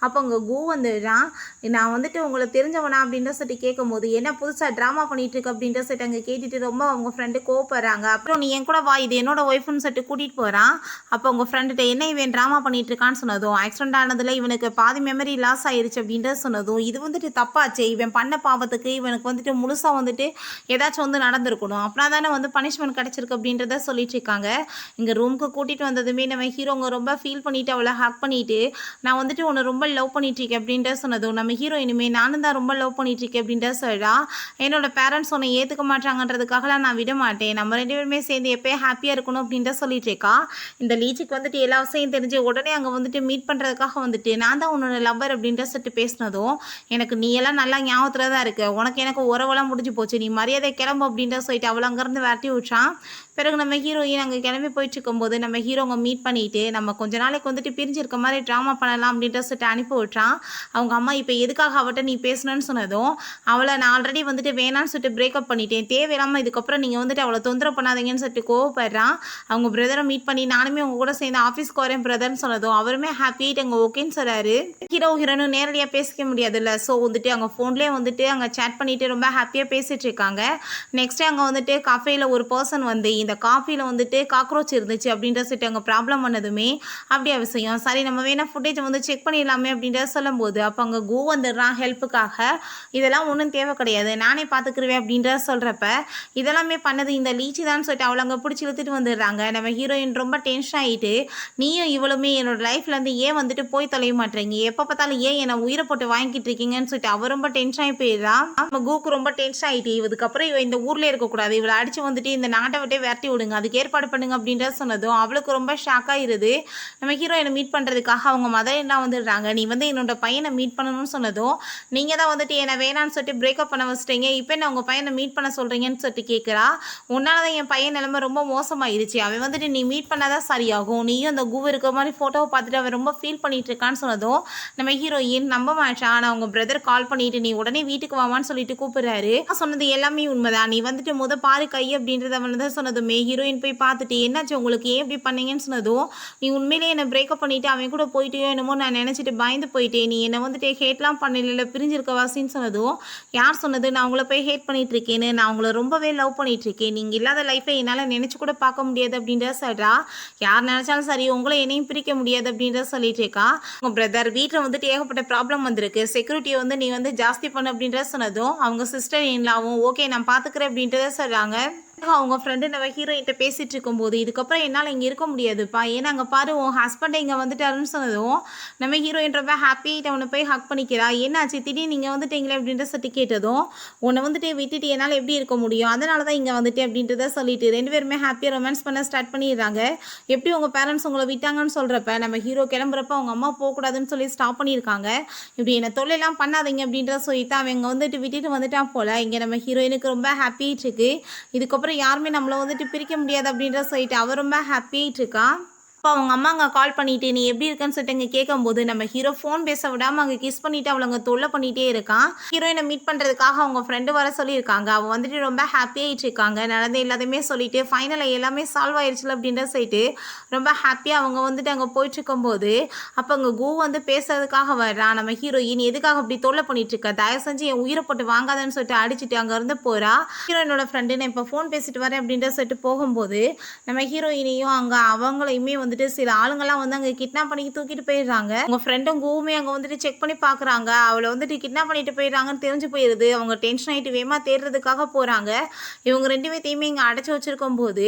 அப்போ அங்கே கூ வந்துடுறான். நான் வந்துட்டு உங்களை தெரிஞ்சவனா அப்படின்ற சொல்லிட்டு கேட்கும்போது என்ன புதுசாக ட்ராமா பண்ணிட்டு இருக்கு அப்படின்ற சொல்லிட்டு அங்கே கேட்டுட்டு ரொம்ப அவங்க ஃப்ரெண்டு கோவப்படுறாங்க. அப்புறம் நீ என் கூட வா, இது என்னோட ஒய்ஃப்னு சொல்லிட்டு கூட்டிகிட்டு போகிறான். அப்போ உங்கள் ஃப்ரெண்டுகிட்ட என்ன இவன் ட்ராமா பண்ணிட்டு இருக்கான்னு சொன்னதும் ஆக்சிடென்ட் ஆனதில் இவனுக்கு பாதி மெமரி லாஸ் ஆயிடுச்சு அப்படின்ற சொன்னதும் இது வந்துட்டு தப்பாச்சு, இவன் பண்ண பாவத்துக்கு இவனுக்கு வந்துட்டு முழுசாக வந்துட்டு ஏதாச்சும் வந்து நடந்திருக்கணும், அப்படின்னா தானே வந்து பனிஷ்மெண்ட் கிடச்சிருக்கு அப்படின்றத சொல்லிட்டு இருக்காங்க. இங்கே ரூமுக்கு கூட்டிகிட்டு வந்ததுமே நம்ம ஹீரோங்க ரொம்ப ஃபீல் பண்ணிவிட்டு அவளை ஹக் பண்ணிவிட்டு நான் வந்துட்டு உன்னை ரொம்ப லவ் பண்ணிட்டுருக்கேன் அப்படின்ற சொன்னதும் நம்ம ஹீரோ இனிமே நானும் தான் ரொம்ப லவ் பண்ணிட்டுருக்கேன் அப்படின்ற சொல்கிறா. என்னோட பேரண்ட்ஸ் உன்னை ஏற்றுக்க மாட்டாங்கன்றதுக்காகலாம் நான் விட மாட்டேன், நம்ம 2 பேருமே சேர்ந்து எப்போயும் ஹாப்பியாக இருக்கணும் அப்படின்ற சொல்லிட்டு இருக்கா. இந்த லீச்சுக்கு வந்துட்டு எல்லா விஷயம் தெரிஞ்சு உடனே அங்கே வந்துட்டு மீட் பண்ணுறதுக்காக வந்துட்டு நான் தான் உன்னோட லவ்வர் அப்படின்ற சொல்லிட்டு பேசினதும் எனக்கு நீ எல்லாம் நல்லா ஞாபகத்தில் தான் இருக்கு, உனக்கு எனக்கு உறவெல்லாம் முடிஞ்சு போச்சு, நீ மரியாதை கிளம்பு அப்படின்ற சொல்லிட்டு அவளை அங்கேருந்து விரட்டி விட்டான். பிறகு நம்ம ஹீரோயின் அங்கே கிளம்பி போயிட்டு இருக்கும்போது நம்ம ஹீரோங்க மீட் பண்ணிட்டு நம்ம கொஞ்ச நாளைக்கு வந்துட்டு பிரிஞ்சு இருக்க மாதிரி ட்ராமா பண்ணலாம் அப்படின்ற சொல்லிட்டு அனுப்பி விட்டான். அவங்க அம்மா இப்போ எதுக்காக அவட்ட நீ பேசணும்னு சொன்னதும் அவளை நான் ஆல்ரெடி வந்துட்டு வேணான்னு சொல்லிட்டு பிரேக்கப் பண்ணிட்டேன், தேவையில்லாமல் இதுக்கப்புறம் நீங்கள் வந்துட்டு அவளை தொந்தரவு பண்ணாதீங்கன்னு சொல்லிட்டு கோவப்படுறான். அவங்க பிரதரை மீட் பண்ணி நானுமே உங்க கூட சேர்ந்து ஆஃபீஸ்க்கு வரேன் பிரதர்னு சொன்னதும் அவருமே ஹாப்பியாகிட்டு அங்கே ஓகேன்னு சொல்கிறாரு. ஹீரோனு நேரடியாக பேசிக்க முடியாதுல்ல, ஸோ வந்துட்டு அங்கே ஃபோன்லேயே வந்துட்டு அங்கே சேட் பண்ணிட்டு ரொம்ப ஹாப்பியாக பேசிகிட்டு இருக்காங்க. நெக்ஸ்ட் அங்கே வந்துட்டு காஃபேயில் ஒரு பர்சன் வந்து இந்த காஃபியில் வந்துட்டு காக்ரோச் இருந்துச்சு அப்படின்ற சொல்லிட்டு அங்கே ப்ராப்ளம் பண்ணதுமே அப்படியே விஷயம் சரி நம்ம வேணா ஃபுட்டேஜ் வந்து செக் பண்ணிடலாமே அப்படின்றத சொல்லும்போது அப்போ அங்கே கூ வந்து வந்துடுறான் ஹெல்ப்புக்காக. இதெல்லாம் ஒன்றும் தேவை கிடையாது, நானே பார்த்துக்கிருவேன் அப்படின்ற சொல்கிறப்ப இதெல்லாமே பண்ணது இந்த லீச்சி தான் சொல்லிட்டு அவளை அங்கே பிடிச்சி இழுத்துட்டு வந்துடுறாங்க. நம்ம ஹீரோயின் ரொம்ப டென்ஷன் ஆகிட்டு, நீயும் இவளுமே என்னோட லைஃப்லேருந்து ஏன் வந்துட்டு போய் தொலைய மாட்டேறீங்க, எப்போ பார்த்தாலும் ஏன் என்னை உயிரை போட்டு வாங்கிட்டு இருக்கீங்கன்னு சொல்லிட்டு அவள் ரொம்ப டென்ஷன் ஆகி போயிடுறா. நம்ம கூக்கு ரொம்ப டென்ஷன் ஆகிட்டு, இதுக்கப்புறம் இவ இந்த ஊரில் இருக்கக்கூடாது, இவளை அடித்து வந்துட்டு இந்த நாட்டை விட்டே விரட்டி விடுங்க, அதுக்கு ஏற்பாடு பண்ணுங்க அப்படின்ற சொன்னதும் அவளுக்கு ரொம்ப ஷாக் ஆகிருது. நம்ம ஹீரோயினை மீட் பண்ணுறதுக்காக அவங்க மதர் எல்லாம் வந்துடுறாங்க. நீ வந்து என்னோட பையனை மீட் பண்ணணும்னு சொன்னதும் நீங்கள் தான் வந்துட்டு என்னை வேணான்னு சொல்லிட்டு பிரேக்கப் பண்ண வச்சிட்டீங்க, இப்போ என்ன உங்கள் பையனை மீட் பண்ண சொல்கிறீங்கன்னு சொல்லிட்டு கேட்குறா. உன்னால தான் என் பையன் நிலைமை ரொம்ப மோசமாயிருச்சு, அவன் வந்துட்டு நீ மீட் பண்ணாதான் சரியாகும், நீயும் அந்த கூ இருக்க மாதிரி ஃபோட்டோவை பார்த்துட்டு அவன் ரொம்ப ஃபீல் பண்ணிட்டு இருக்கான்னு சொன்னதும் நம்ம ஹீரோயின் நம்ப மாட்டா. ஆனால் அவங்க பிரதர் கால் பண்ணிட்டு நீ உடனே வீட்டுக்கு வாமான்னு சொல்லிட்டு கூப்பிடுறாரு. சொன்னது எல்லாமே உண்மைதான், நீ வந்துட்டு பாரு கை அப்படின்றத வந்து சொன்னதுமே ஹீரோயின் போய் பார்த்துட்டு என்னாச்சு உங்களுக்கு ஏன் இப்படி பண்ணீங்கன்னு சொன்னதும் நீ உண்மையிலேயே என்னை பிரேக்கப் பண்ணிட்டு அவன் கூட போயிட்டே என்னமோ நான் நினச்சிட்டு பயந்து போயிட்டேன், நீ என்னை வந்துட்டு ஹேட்லாம் பண்ணல பிரிஞ்சிருக்க வாசின்னு சொன்னதும் யார் சொன்னது நான் உங்களை போய் ஹேட் பண்ணிட்டு இருக்கேன்னு, நான் உங்களை ரொம்பவே லவ் பண்ணிட்டு இருக்கேன், நீங்கள் இல்லாத லைஃப்பை என்னால் நினச்சி கூட பார்க்க முடியாது அப்படின்ற சொல்கிறா. யார் நினச்சாலும் சரி உங்களை என்னையும் பிரிக்க முடியாது அப்படின்ற சொல்லிட்டு இருக்கா. உங்கள் பிரதர் வீட்டில் வந்துட்டு ஏகப்பட்ட ப்ராப்ளம் வந்திருக்கு, செக்யூரிட்டியை வந்து நீ வந்து ஜாஸ்தி பண்ணு அப்படின்ற சொன்னதும் அவங்க சிஸ்டர் இன்லாவும் ஓகே நான் பார்த்துக்கிறேன் அப்படின்றத சொல்கிறாங்க. அவங்க ஃப்ரெண்டு நம்ம ஹீரோயின்ட்ட பேசிகிட்டு இருக்கும்போது இதுக்கப்புறம் என்னால் இங்கே இருக்க முடியாதுப்பா, ஏன்னா அங்கே பாரு உன் ஹஸ்பண்டை இங்கே வந்துட்டாருன்னு சொன்னதும் நம்ம ஹீரோயின் ரொம்ப ஹாப்பியாகிட்டு அவனை போய் ஹக் பண்ணிக்கிறா. என்னாச்சு திடீர்னு நீங்கள் வந்துட்டீங்களே அப்படின்ற சொல்லி கேட்டதும் உன்னை வந்துட்டு விட்டுட்டு என்னால் எப்படி இருக்க முடியும், அதனால தான் இங்கே வந்துட்டு அப்படின்றத சொல்லிட்டு ரெண்டு பேருமே ஹாப்பியாக ரொமான்ஸ் பண்ண ஸ்டார்ட் பண்ணிடுறாங்க. எப்படி உங்கள் பேரண்ட்ஸ் உங்களை விட்டாங்கன்னு சொல்கிறப்ப நம்ம ஹீரோ கிளம்புறப்ப அவங்க அம்மா போகக்கூடாதுன்னு சொல்லி ஸ்டாப் பண்ணியிருக்காங்க. இப்படி என்னை தொல்லையெல்லாம் பண்ணாதீங்க அப்படின்றத சொல்லிட்டு அவங்க வந்துட்டு விட்டுட்டு வந்துட்டான் போல். இங்கே நம்ம ஹீரோயினுக்கு ரொம்ப ஹாப்பியாகிட்டு இருக்கு, இதுக்கப்புறம் யாருமே நம்மளை வந்துட்டு பிரிக்க முடியாது அப்படின்ற சொல்லிட்டு அவ ரொம்ப ஹாப்பியாகிட்டு இருக்கா. அப்போ அவங்க அம்மா அங்கே கால் பண்ணிவிட்டு நீ எப்படி இருக்கன்னு சொல்லிட்டு அங்கே கேட்கும்போது நம்ம ஹீரோ ஃபோன் பேச விடாமல் அங்கே கிஸ் பண்ணிவிட்டு அவளை அங்கே தொல்லை பண்ணிகிட்டே இருக்கான். ஹீரோயினை மீட் பண்ணுறதுக்காக அவங்க ஃப்ரெண்டு வர சொல்லியிருக்காங்க. அவள் வந்துட்டு ரொம்ப ஹாப்பியாகிட்டு இருக்காங்க, நடந்து எல்லாத்தையுமே சொல்லிவிட்டு ஃபைனலாக எல்லாமே சால்வ் ஆயிடுச்சுல அப்படின்ற சொல்லிட்டு ரொம்ப ஹாப்பியாக அவங்க வந்துட்டு அங்கே போயிட்டுருக்கும்போது அப்போ அங்கே கூ வந்து பேசுறதுக்காக வர்றான். நம்ம ஹீரோயின் எதுக்காக அப்படி தொல்லை பண்ணிகிட்ருக்க, தயவு செஞ்சு என் உயிரை போட்டு வாங்காதன்னு சொல்லிட்டு அடிச்சுட்டு அங்கேருந்து போகிறா. ஹீரோயினோட ஃப்ரெண்டு நான் இப்போ ஃபோன் பேசிட்டு வரேன் அப்படின்ற சொல்லிட்டு போகும்போது நம்ம ஹீரோயினையும் அங்கே அவங்களையுமே வந்துட்டு சில ஆளுங்கெல்லாம் வந்து அங்கே கிட்னாப் பண்ணி தூக்கிட்டு போயிடுறாங்க. அவங்க ஃப்ரெண்டும் கூவுமே அங்கே வந்துட்டு செக் பண்ணி பார்க்குறாங்க, அவளை வந்துட்டு கிட்னாப் பண்ணிட்டு போயிடுறாங்கன்னு தெரிஞ்சு போயிடுது. அவங்க டென்ஷன் ஆகிட்டு வேமா தேடுறதுக்காக போகிறாங்க. இவங்க ரெண்டு பேர்த்தையுமே இங்கே அடைச்சி வச்சிருக்கும் போது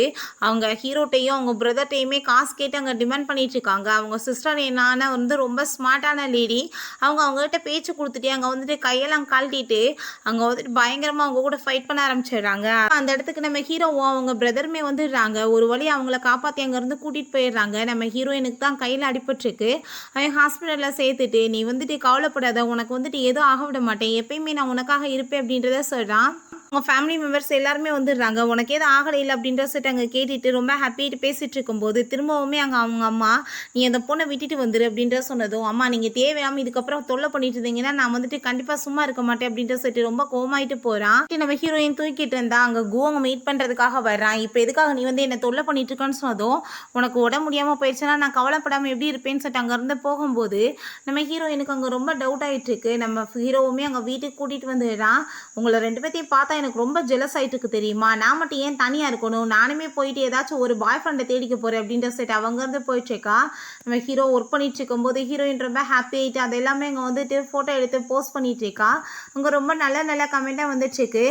அவங்க ஹீரோட்டையும் அவங்க பிரதர்ட்டையுமே காசு கேட்டு அங்கே டிமாண்ட் பண்ணிட்டு இருக்காங்க. அவங்க சிஸ்டர் என்னன்னா வந்து ரொம்ப ஸ்மார்ட்டான லேடி, அவங்ககிட்ட பேச்சு கொடுத்துட்டு அங்கே வந்துட்டு கையெல்லாம் கழட்டிட்டு அங்கே வந்துட்டு பயங்கரமாக அவங்க கூட ஃபைட் பண்ண ஆரம்பிச்சிடுறாங்க. அந்த இடத்துக்கு நம்ம ஹீரோவும் அவங்க பிரதருமே வந்துடுறாங்க. ஒரு வழி அவங்கள காப்பாற்றி அங்கேருந்து கூட்டிகிட்டு போயிடுறாங்க. நம்ம ஹீரோயினுக்கு தான் கையில் அடிபட்டுருக்கு, அவன் ஹாஸ்பிட்டலில் சேர்த்துட்டு நீ வந்துட்டு கவலைப்படாத, உனக்கு வந்துட்டு எதுவும் ஆக விட மாட்டேன், எப்பயுமே நான் உனக்காக இருப்பேன் அப்படின்றத சொல்கிறான். அவங்க ஃபேமிலி மெம்பர்ஸ் எல்லாருமே வந்துடுறாங்க. உனக்கு எதுவும் ஆகலை இல்லை அப்படின்ற சொல்லிட்டு அங்கே கேட்டுட்டு ரொம்ப ஹாப்பிட்டு பேசிகிட்டு இருக்கும்போது திரும்பவுமே அங்கே அவங்க அம்மா நீ அந்த பொண்ணை விட்டுட்டு வந்துரு அப்படின்ற சொன்னதும் அம்மா நீங்கள் தேவையாமல் இதுக்கப்புறம் தொல்லை பண்ணிட்டு இருந்தீங்கன்னா நான் வந்துட்டு கண்டிப்பாக சும்மா இருக்க மாட்டேன் அப்படின்ற சொல்லிட்டு ரொம்ப கோமாயிட்டு போகிறான். நம்ம ஹீரோயின் தூக்கிட்டு இருந்தா அங்கே அவங்க மீட் பண்ணுறதுக்காக வர்றான். இப்போ எதுக்காக நீ வந்து என்னை தொல்லை பண்ணிட்டு இருக்கன்னு சொன்னதும் உனக்கு உடம்பு முடியாமல் போயிடுச்சுன்னா நான் கவலைப்படாமல் எப்படி இருப்பேன்னு சொல்லிட்டு அங்கேருந்து போகும்போது நம்ம ஹீரோயினுக்கு அங்கே ரொம்ப டவுட் ஆகிட்டு இருக்கு. நம்ம ஹீரோவுமே அங்கே வீட்டுக்கு கூட்டிகிட்டு வந்துடுறான். உங்களை ரெண்டு பேர்த்தையும் பார்த்தா எனக்கு ரொம்ப ஜெலஸ் ஆகிட்டு இருக்கு தெரியுமா, நான் மட்டும் ஏன் தனியாக இருக்கணும், நானுமே போயிட்டு ஏதாச்சும் ஒரு பாய் ஃப்ரெண்டை தேடிக்க போகிறேன் அப்படின்ற செட் அவங்கேருந்து போயிட்டுருக்கா. நம்ம ஹீரோ ஒர்க் பண்ணிட்டு இருக்கும்போது ஹீரோயின் ரொம்ப ஹாப்பி ஆகிட்டு அது எல்லாமே அங்கே வந்துட்டு ஃபோட்டோ எடுத்து போஸ்ட் பண்ணிட்டு இருக்கா. அங்கே ரொம்ப நல்ல நல்ல கமெண்ட்டாக வந்துட்டுருக்கு.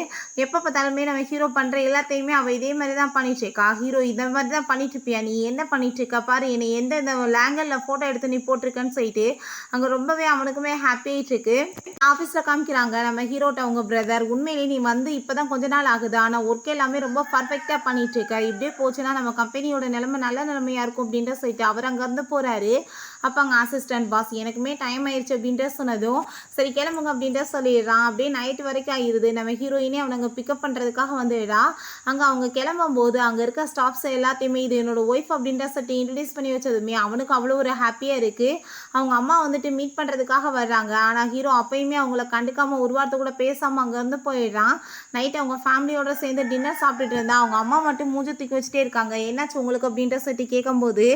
எப்போ பார்த்தாலுமே நம்ம ஹீரோ பண்ணுற எல்லாத்தையுமே அவள் இதே மாதிரி தான் பண்ணிட்டுருக்கா. ஹீரோ இதை மாதிரி தான் பண்ணிட்டு இருப்பியா, நீ என்ன பண்ணிட்டு இருக்கா பாரு, என்னை எந்த இந்த லேங்கலில் ஃபோட்டோ எடுத்து நீ போட்டிருக்கன்னு சொல்லிட்டு அங்கே ரொம்பவே அவனுக்குமே ஹாப்பி ஆகிட்டு இருக்கு. ஆஃபீஸில் காமிக்கிறாங்க நம்ம ஹீரோட்ட அவங்க பிரதர் உண்மையிலேயே நீ வந்து இப்போ தான் கொஞ்ச நாள் ஆகுது, ஆனால் ஒர்க் எல்லாமே ரொம்ப பர்ஃபெக்டாக பண்ணிட்டு இருக்க, இப்படியே போச்சுன்னா நம்ம கம்பெனியோட நிலைமை நல்ல நிலைமையாக இருக்கும் அப்படின்ற சொல்லிட்டு அவர் அங்கேருந்து போகிறாரு. அப்போ அங்கே அசிஸ்டன்ட் பாஸ் எனக்குமே டைம் ஆயிடுச்சு அப்படின்ற சொன்னதும் சரி கிளம்புங்க அப்படின்ற சொல்லிடுறான். அப்படியே நைட்டு வரைக்கும் ஆயிடுது. நம்ம ஹீரோயினே அவனை அங்கே பிக்கப் பண்ணுறதுக்காக வந்துடுறா. அங்கே அவங்க கிளம்பும் போது அங்கே இருக்க ஸ்டாஃப்ஸ் எல்லாத்தையுமே இது என்னோட ஒய்ஃப் அப்படின்ற சொல்லிட்டு இன்ட்ரடியூஸ் பண்ணி வச்சதுமே அவனுக்கு அவ்வளோ ஒரு ஹாப்பியாக இருக்குது. அவங்க அம்மா வந்துட்டு மீட் பண்ணுறதுக்காக வர்றாங்க. ஆனால் ஹீரோ அப்பயுமே அவங்கள கண்டுக்காமல் ஒரு வார்த்தை கூட பேசாமல் அங்கேருந்து போயிடுறான். நைட்டு அவங்க ஃபேமிலியோட சேர்ந்து டின்னர் சாப்பிட்டுட்டு இருந்தா அவங்க அம்மா மட்டும் மூஞ்சி தூக்கி வச்சுட்டே இருக்காங்க. என்னாச்சு உங்களுக்கு அப்படின்ற சொல்லிட்டு கேட்கும்போது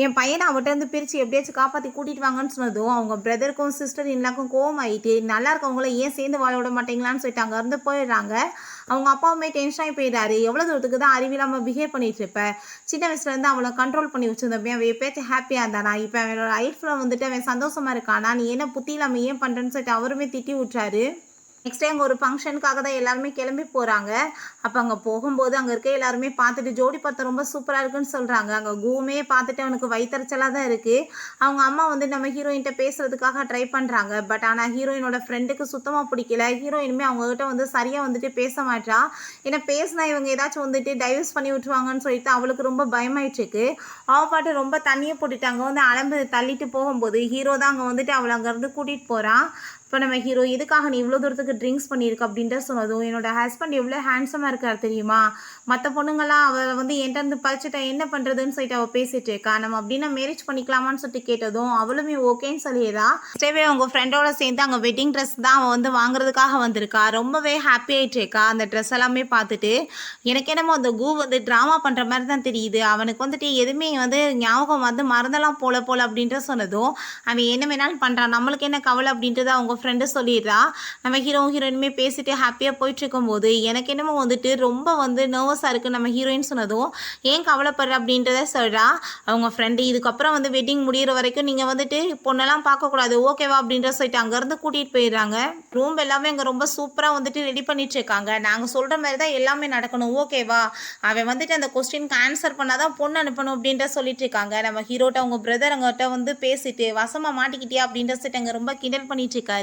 என் பையனை அவட்ட இருந்து பிரித்து எப்படியாச்சும் காப்பாற்றி கூட்டிகிட்டு வாங்கன்னு சொன்னதும் அவங்க பிரதருக்கும் சிஸ்டர் இன்லாக்கும் கோவம் ஆகிட்டு நல்லா இருக்கவங்கள ஏன் சேர்ந்து வாழ விட மாட்டீங்களான்னு சொல்லிட்டு அங்கேருந்து போயிடுறாங்க. அவங்க அப்பாவுமே டென்ஷன் ஆகி போயிடாரு. எவ்வளோ தூரத்துக்கு தான் அறிவில்லாமல் பிஹேவ் பண்ணிட்டு இருப்ப, சின்ன வயசுலேருந்து அவளை கண்ட்ரோல் பண்ணி வச்சிருந்தப்ப அவன் எப்பயாச்சும் ஹாப்பியாக இருந்தானா, இப்போ அவனோட லைஃப்பில் வந்துட்டு அவன் சந்தோஷமாக இருக்கானா, நீ என்ன புத்தி இல்லாமல் ஏன் பண்ணுறேன்னு சொல்லிட்டு அவருமே திட்டி விட்டுறாரு. நெக்ஸ்ட் டே அங்கே ஒரு ஃபங்க்ஷனுக்காக தான் எல்லாருமே கிளம்பி போகிறாங்க. அப்போ அங்கே போகும்போது அங்கே இருக்க எல்லாருமே பார்த்துட்டு ஜோடி பார்த்தா ரொம்ப சூப்பராக இருக்குன்னு சொல்கிறாங்க. அங்கே கூமே பார்த்துட்டு அவனுக்கு வயிற்றுச்சலாக தான் இருக்குது. அவங்க அம்மா வந்து நம்ம ஹீரோயின்கிட்ட பேசுறதுக்காக ட்ரை பண்ணுறாங்க. பட் ஆனால் ஹீரோயினோட ஃப்ரெண்டுக்கு சுத்தமாக பிடிக்கல. ஹீரோயினுமே அவங்ககிட்ட வந்து சரியாக வந்துட்டு பேச மாட்டா. ஏன்னா பேசினா இவங்க ஏதாச்சும் வந்துட்டு டைவர்ஸ் பண்ணி விட்டுருவாங்கன்னு சொல்லிட்டு அவளுக்கு ரொம்ப பயமாயிட்டுருக்கு. அவள் பாட்டு ரொம்ப தண்ணியை போட்டுட்டு அங்கே வந்து அலம்பு தள்ளிட்டு போகும்போது ஹீரோ தான் அங்கே வந்துட்டு அவளை அங்கேருந்து கூட்டிகிட்டு போகிறான். இப்போ நம்ம ஹீரோ எதுக்காக நீ இவ்வளோ தூரத்துக்கு ட்ரிங்க்ஸ் பண்ணியிருக்க அப்படின்ட்டு சொன்னதும், என்னோட ஹஸ்பண்ட் எவ்வளோ ஹேண்ட்ஸமாக இருக்கார் தெரியுமா, மற்ற பொண்ணுங்கள்லாம் அவளை வந்து என்கிட்ட இருந்து பறிச்சுட்டா என்ன பண்ணுறதுன்னு சொல்லிட்டு அவள் பேசிகிட்டு இருக்கா, நம்ம அப்படின்னா மேரேஜ் பண்ணிக்கலாமான்னு சொல்லிட்டு கேட்டதும் அவளுமே ஓகேன்னு சொல்லிடுறா. ஸ்டேவே அவங்க ஃப்ரெண்டோட சேர்ந்து அங்கே வெட்டிங் ட்ரெஸ் தான் அவள் வந்து வாங்குறதுக்காக வந்திருக்கா. ரொம்பவே ஹாப்பி ஆகிட்டு இருக்கா அந்த ட்ரெஸ் எல்லாமே பார்த்துட்டு. எனக்கு என்னமோ அந்த கூ வந்து ட்ராமா பண்ணுற மாதிரி தான் தெரியுது, அவனுக்கு வந்துட்டு எதுவுமே வந்து ஞாபகம் வந்து மறந்தெல்லாம் போல அப்படின்ட்டு சொன்னதும், அவன் என்ன வேணாலும் பண்ணுறான், நம்மளுக்கு என்ன கவலை அப்படின்ட்டு அவங்க ஃப்ரெண்டு சொல்லிடுறா. நம்ம ஹீரோயினுமே பேசிட்டு ஹாப்பியாக போயிட்டு இருக்கும்போது எனக்கு என்னமோ வந்துட்டு ரொம்ப வந்து நர்வஸாக இருக்குது நம்ம ஹீரோயின் சொன்னதும், ஏன் கவலைப்படுற அப்படின்றத சொல்கிறா. அவங்க ஃப்ரெண்டு இதுக்கப்புறம் வந்து வெட்டிங் முடிகிற வரைக்கும் நீங்கள் வந்துட்டு பொண்ணெல்லாம் பார்க்கக்கூடாது ஓகேவா அப்படின்ற சொல்லிட்டு அங்கேருந்து கூட்டிகிட்டு போயிடுறாங்க. ரூம் எல்லாமே அங்கே ரொம்ப சூப்பராக வந்துட்டு ரெடி பண்ணிட்டு இருக்காங்க. நாங்கள் சொல்கிற மாதிரி தான் எல்லாமே நடக்கணும் ஓகேவா, அவன் வந்துட்டு அந்த கொஸ்டினுக்கு ஆன்சர் பண்ணால் தான் பொண்ணு அனுப்பணும் அப்படின்ற சொல்லிட்டு இருக்காங்க. நம்ம ஹீரோட்ட அவங்க பிரதர் அங்கிட்ட வந்து பேசிட்டு வசமாக மாட்டிக்கிட்டியா அப்படின்ற சொல்லிட்டு அங்கே ரொம்ப கிண்டல் பண்ணிட்டு இருக்காரு.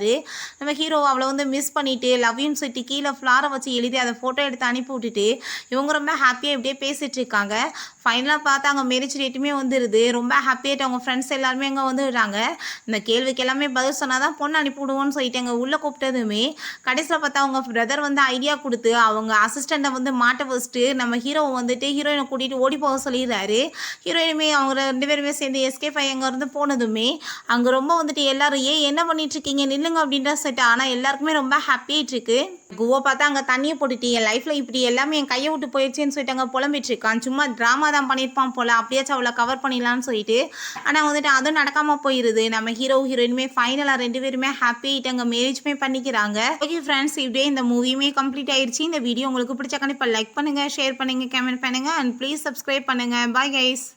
நம்ம ஹீரோ அவளை வந்து மிஸ் பண்ணிட்டு லவ் யூன்னு சொல்லிட்டு கீழே ஃப்ளாரை வச்சு எழுதி அதை ஃபோட்டோ எடுத்து அனுப்பி விட்டுட்டு இவங்க ரொம்ப ஹாப்பியாக இப்படியே பேசிகிட்டு இருக்காங்க. ஃபைனலாக பார்த்தா அங்கே மேரேஜ் டேட்டுமே வந்துடுது. ரொம்ப ஹாப்பியாகிட்டு அவங்க ஃப்ரெண்ட்ஸ் எல்லாருமே அங்கே வந்துடுறாங்க. இந்த கேள்விக்கு எல்லாமே பதில் சொன்னால் தான் பொண்ணு அனுப்பி விடுவோன்னு சொல்லிட்டு அங்கே உள்ளே கூப்பிட்டதுமே கடைசியில் பார்த்தா அவங்க பிரதர் வந்து ஐடியா கொடுத்து அவங்க அசிஸ்டண்ட்டை வந்து மாட்ட வச்சுட்டு நம்ம ஹீரோவை வந்துட்டு ஹீரோயினை கூட்டிகிட்டு ஓடி போக சொல்லிடுறாரு. ஹீரோயினுமே அவங்க 2 பேருமே சேர்ந்து எஸ்கேப் ஆகி அங்கேருந்து போனதுமே அங்கே ரொம்ப வந்துட்டு எல்லாரும் ஏன் என்ன பண்ணிட்டு இருக்கீங்க நில்லுங்க அப்படின்ற செட். ஆனால் எல்லாருக்குமே ரொம்ப ஹாப்பியாகிட்டு இருக்கு. குவோ பார்த்தா அங்கே தண்ணியை போட்டுட்டு என் லைஃப்பில் இப்படி எல்லாமே என் கையை விட்டு போயிடுச்சுன்னு சொல்லிட்டு அங்கே புலம்பிட்டு இருக்கான். சும்மா ட்ராமா தான் பண்ணியிருப்பான் போல், அப்படியாச்சும் அவளை கவர் பண்ணிடலான்னு சொல்லிட்டு. ஆனால் வந்துட்டு அதுவும் நடக்காமல் போயிடுது. நம்ம ஹீரோயினுமே ஃபைனலாக 2 பேருமே ஹாப்பியாகிட்டு அங்கே மேரேஜ்மே பண்ணிக்கிறாங்க. ஓகே ஃப்ரெண்ட்ஸ், இப்படியே இந்த மூவியுமே கம்ப்ளீட் ஆயிடுச்சு. இந்த வீடியோ உங்களுக்கு பிடிச்ச கண்டிப்பாக லைக் பண்ணுங்கள், ஷேர் பண்ணுங்கள், கமெண்ட் பண்ணுங்கள் அண்ட் ப்ளீஸ் சப்ஸ்கிரைப் பண்ணுங்கள். Bye guys.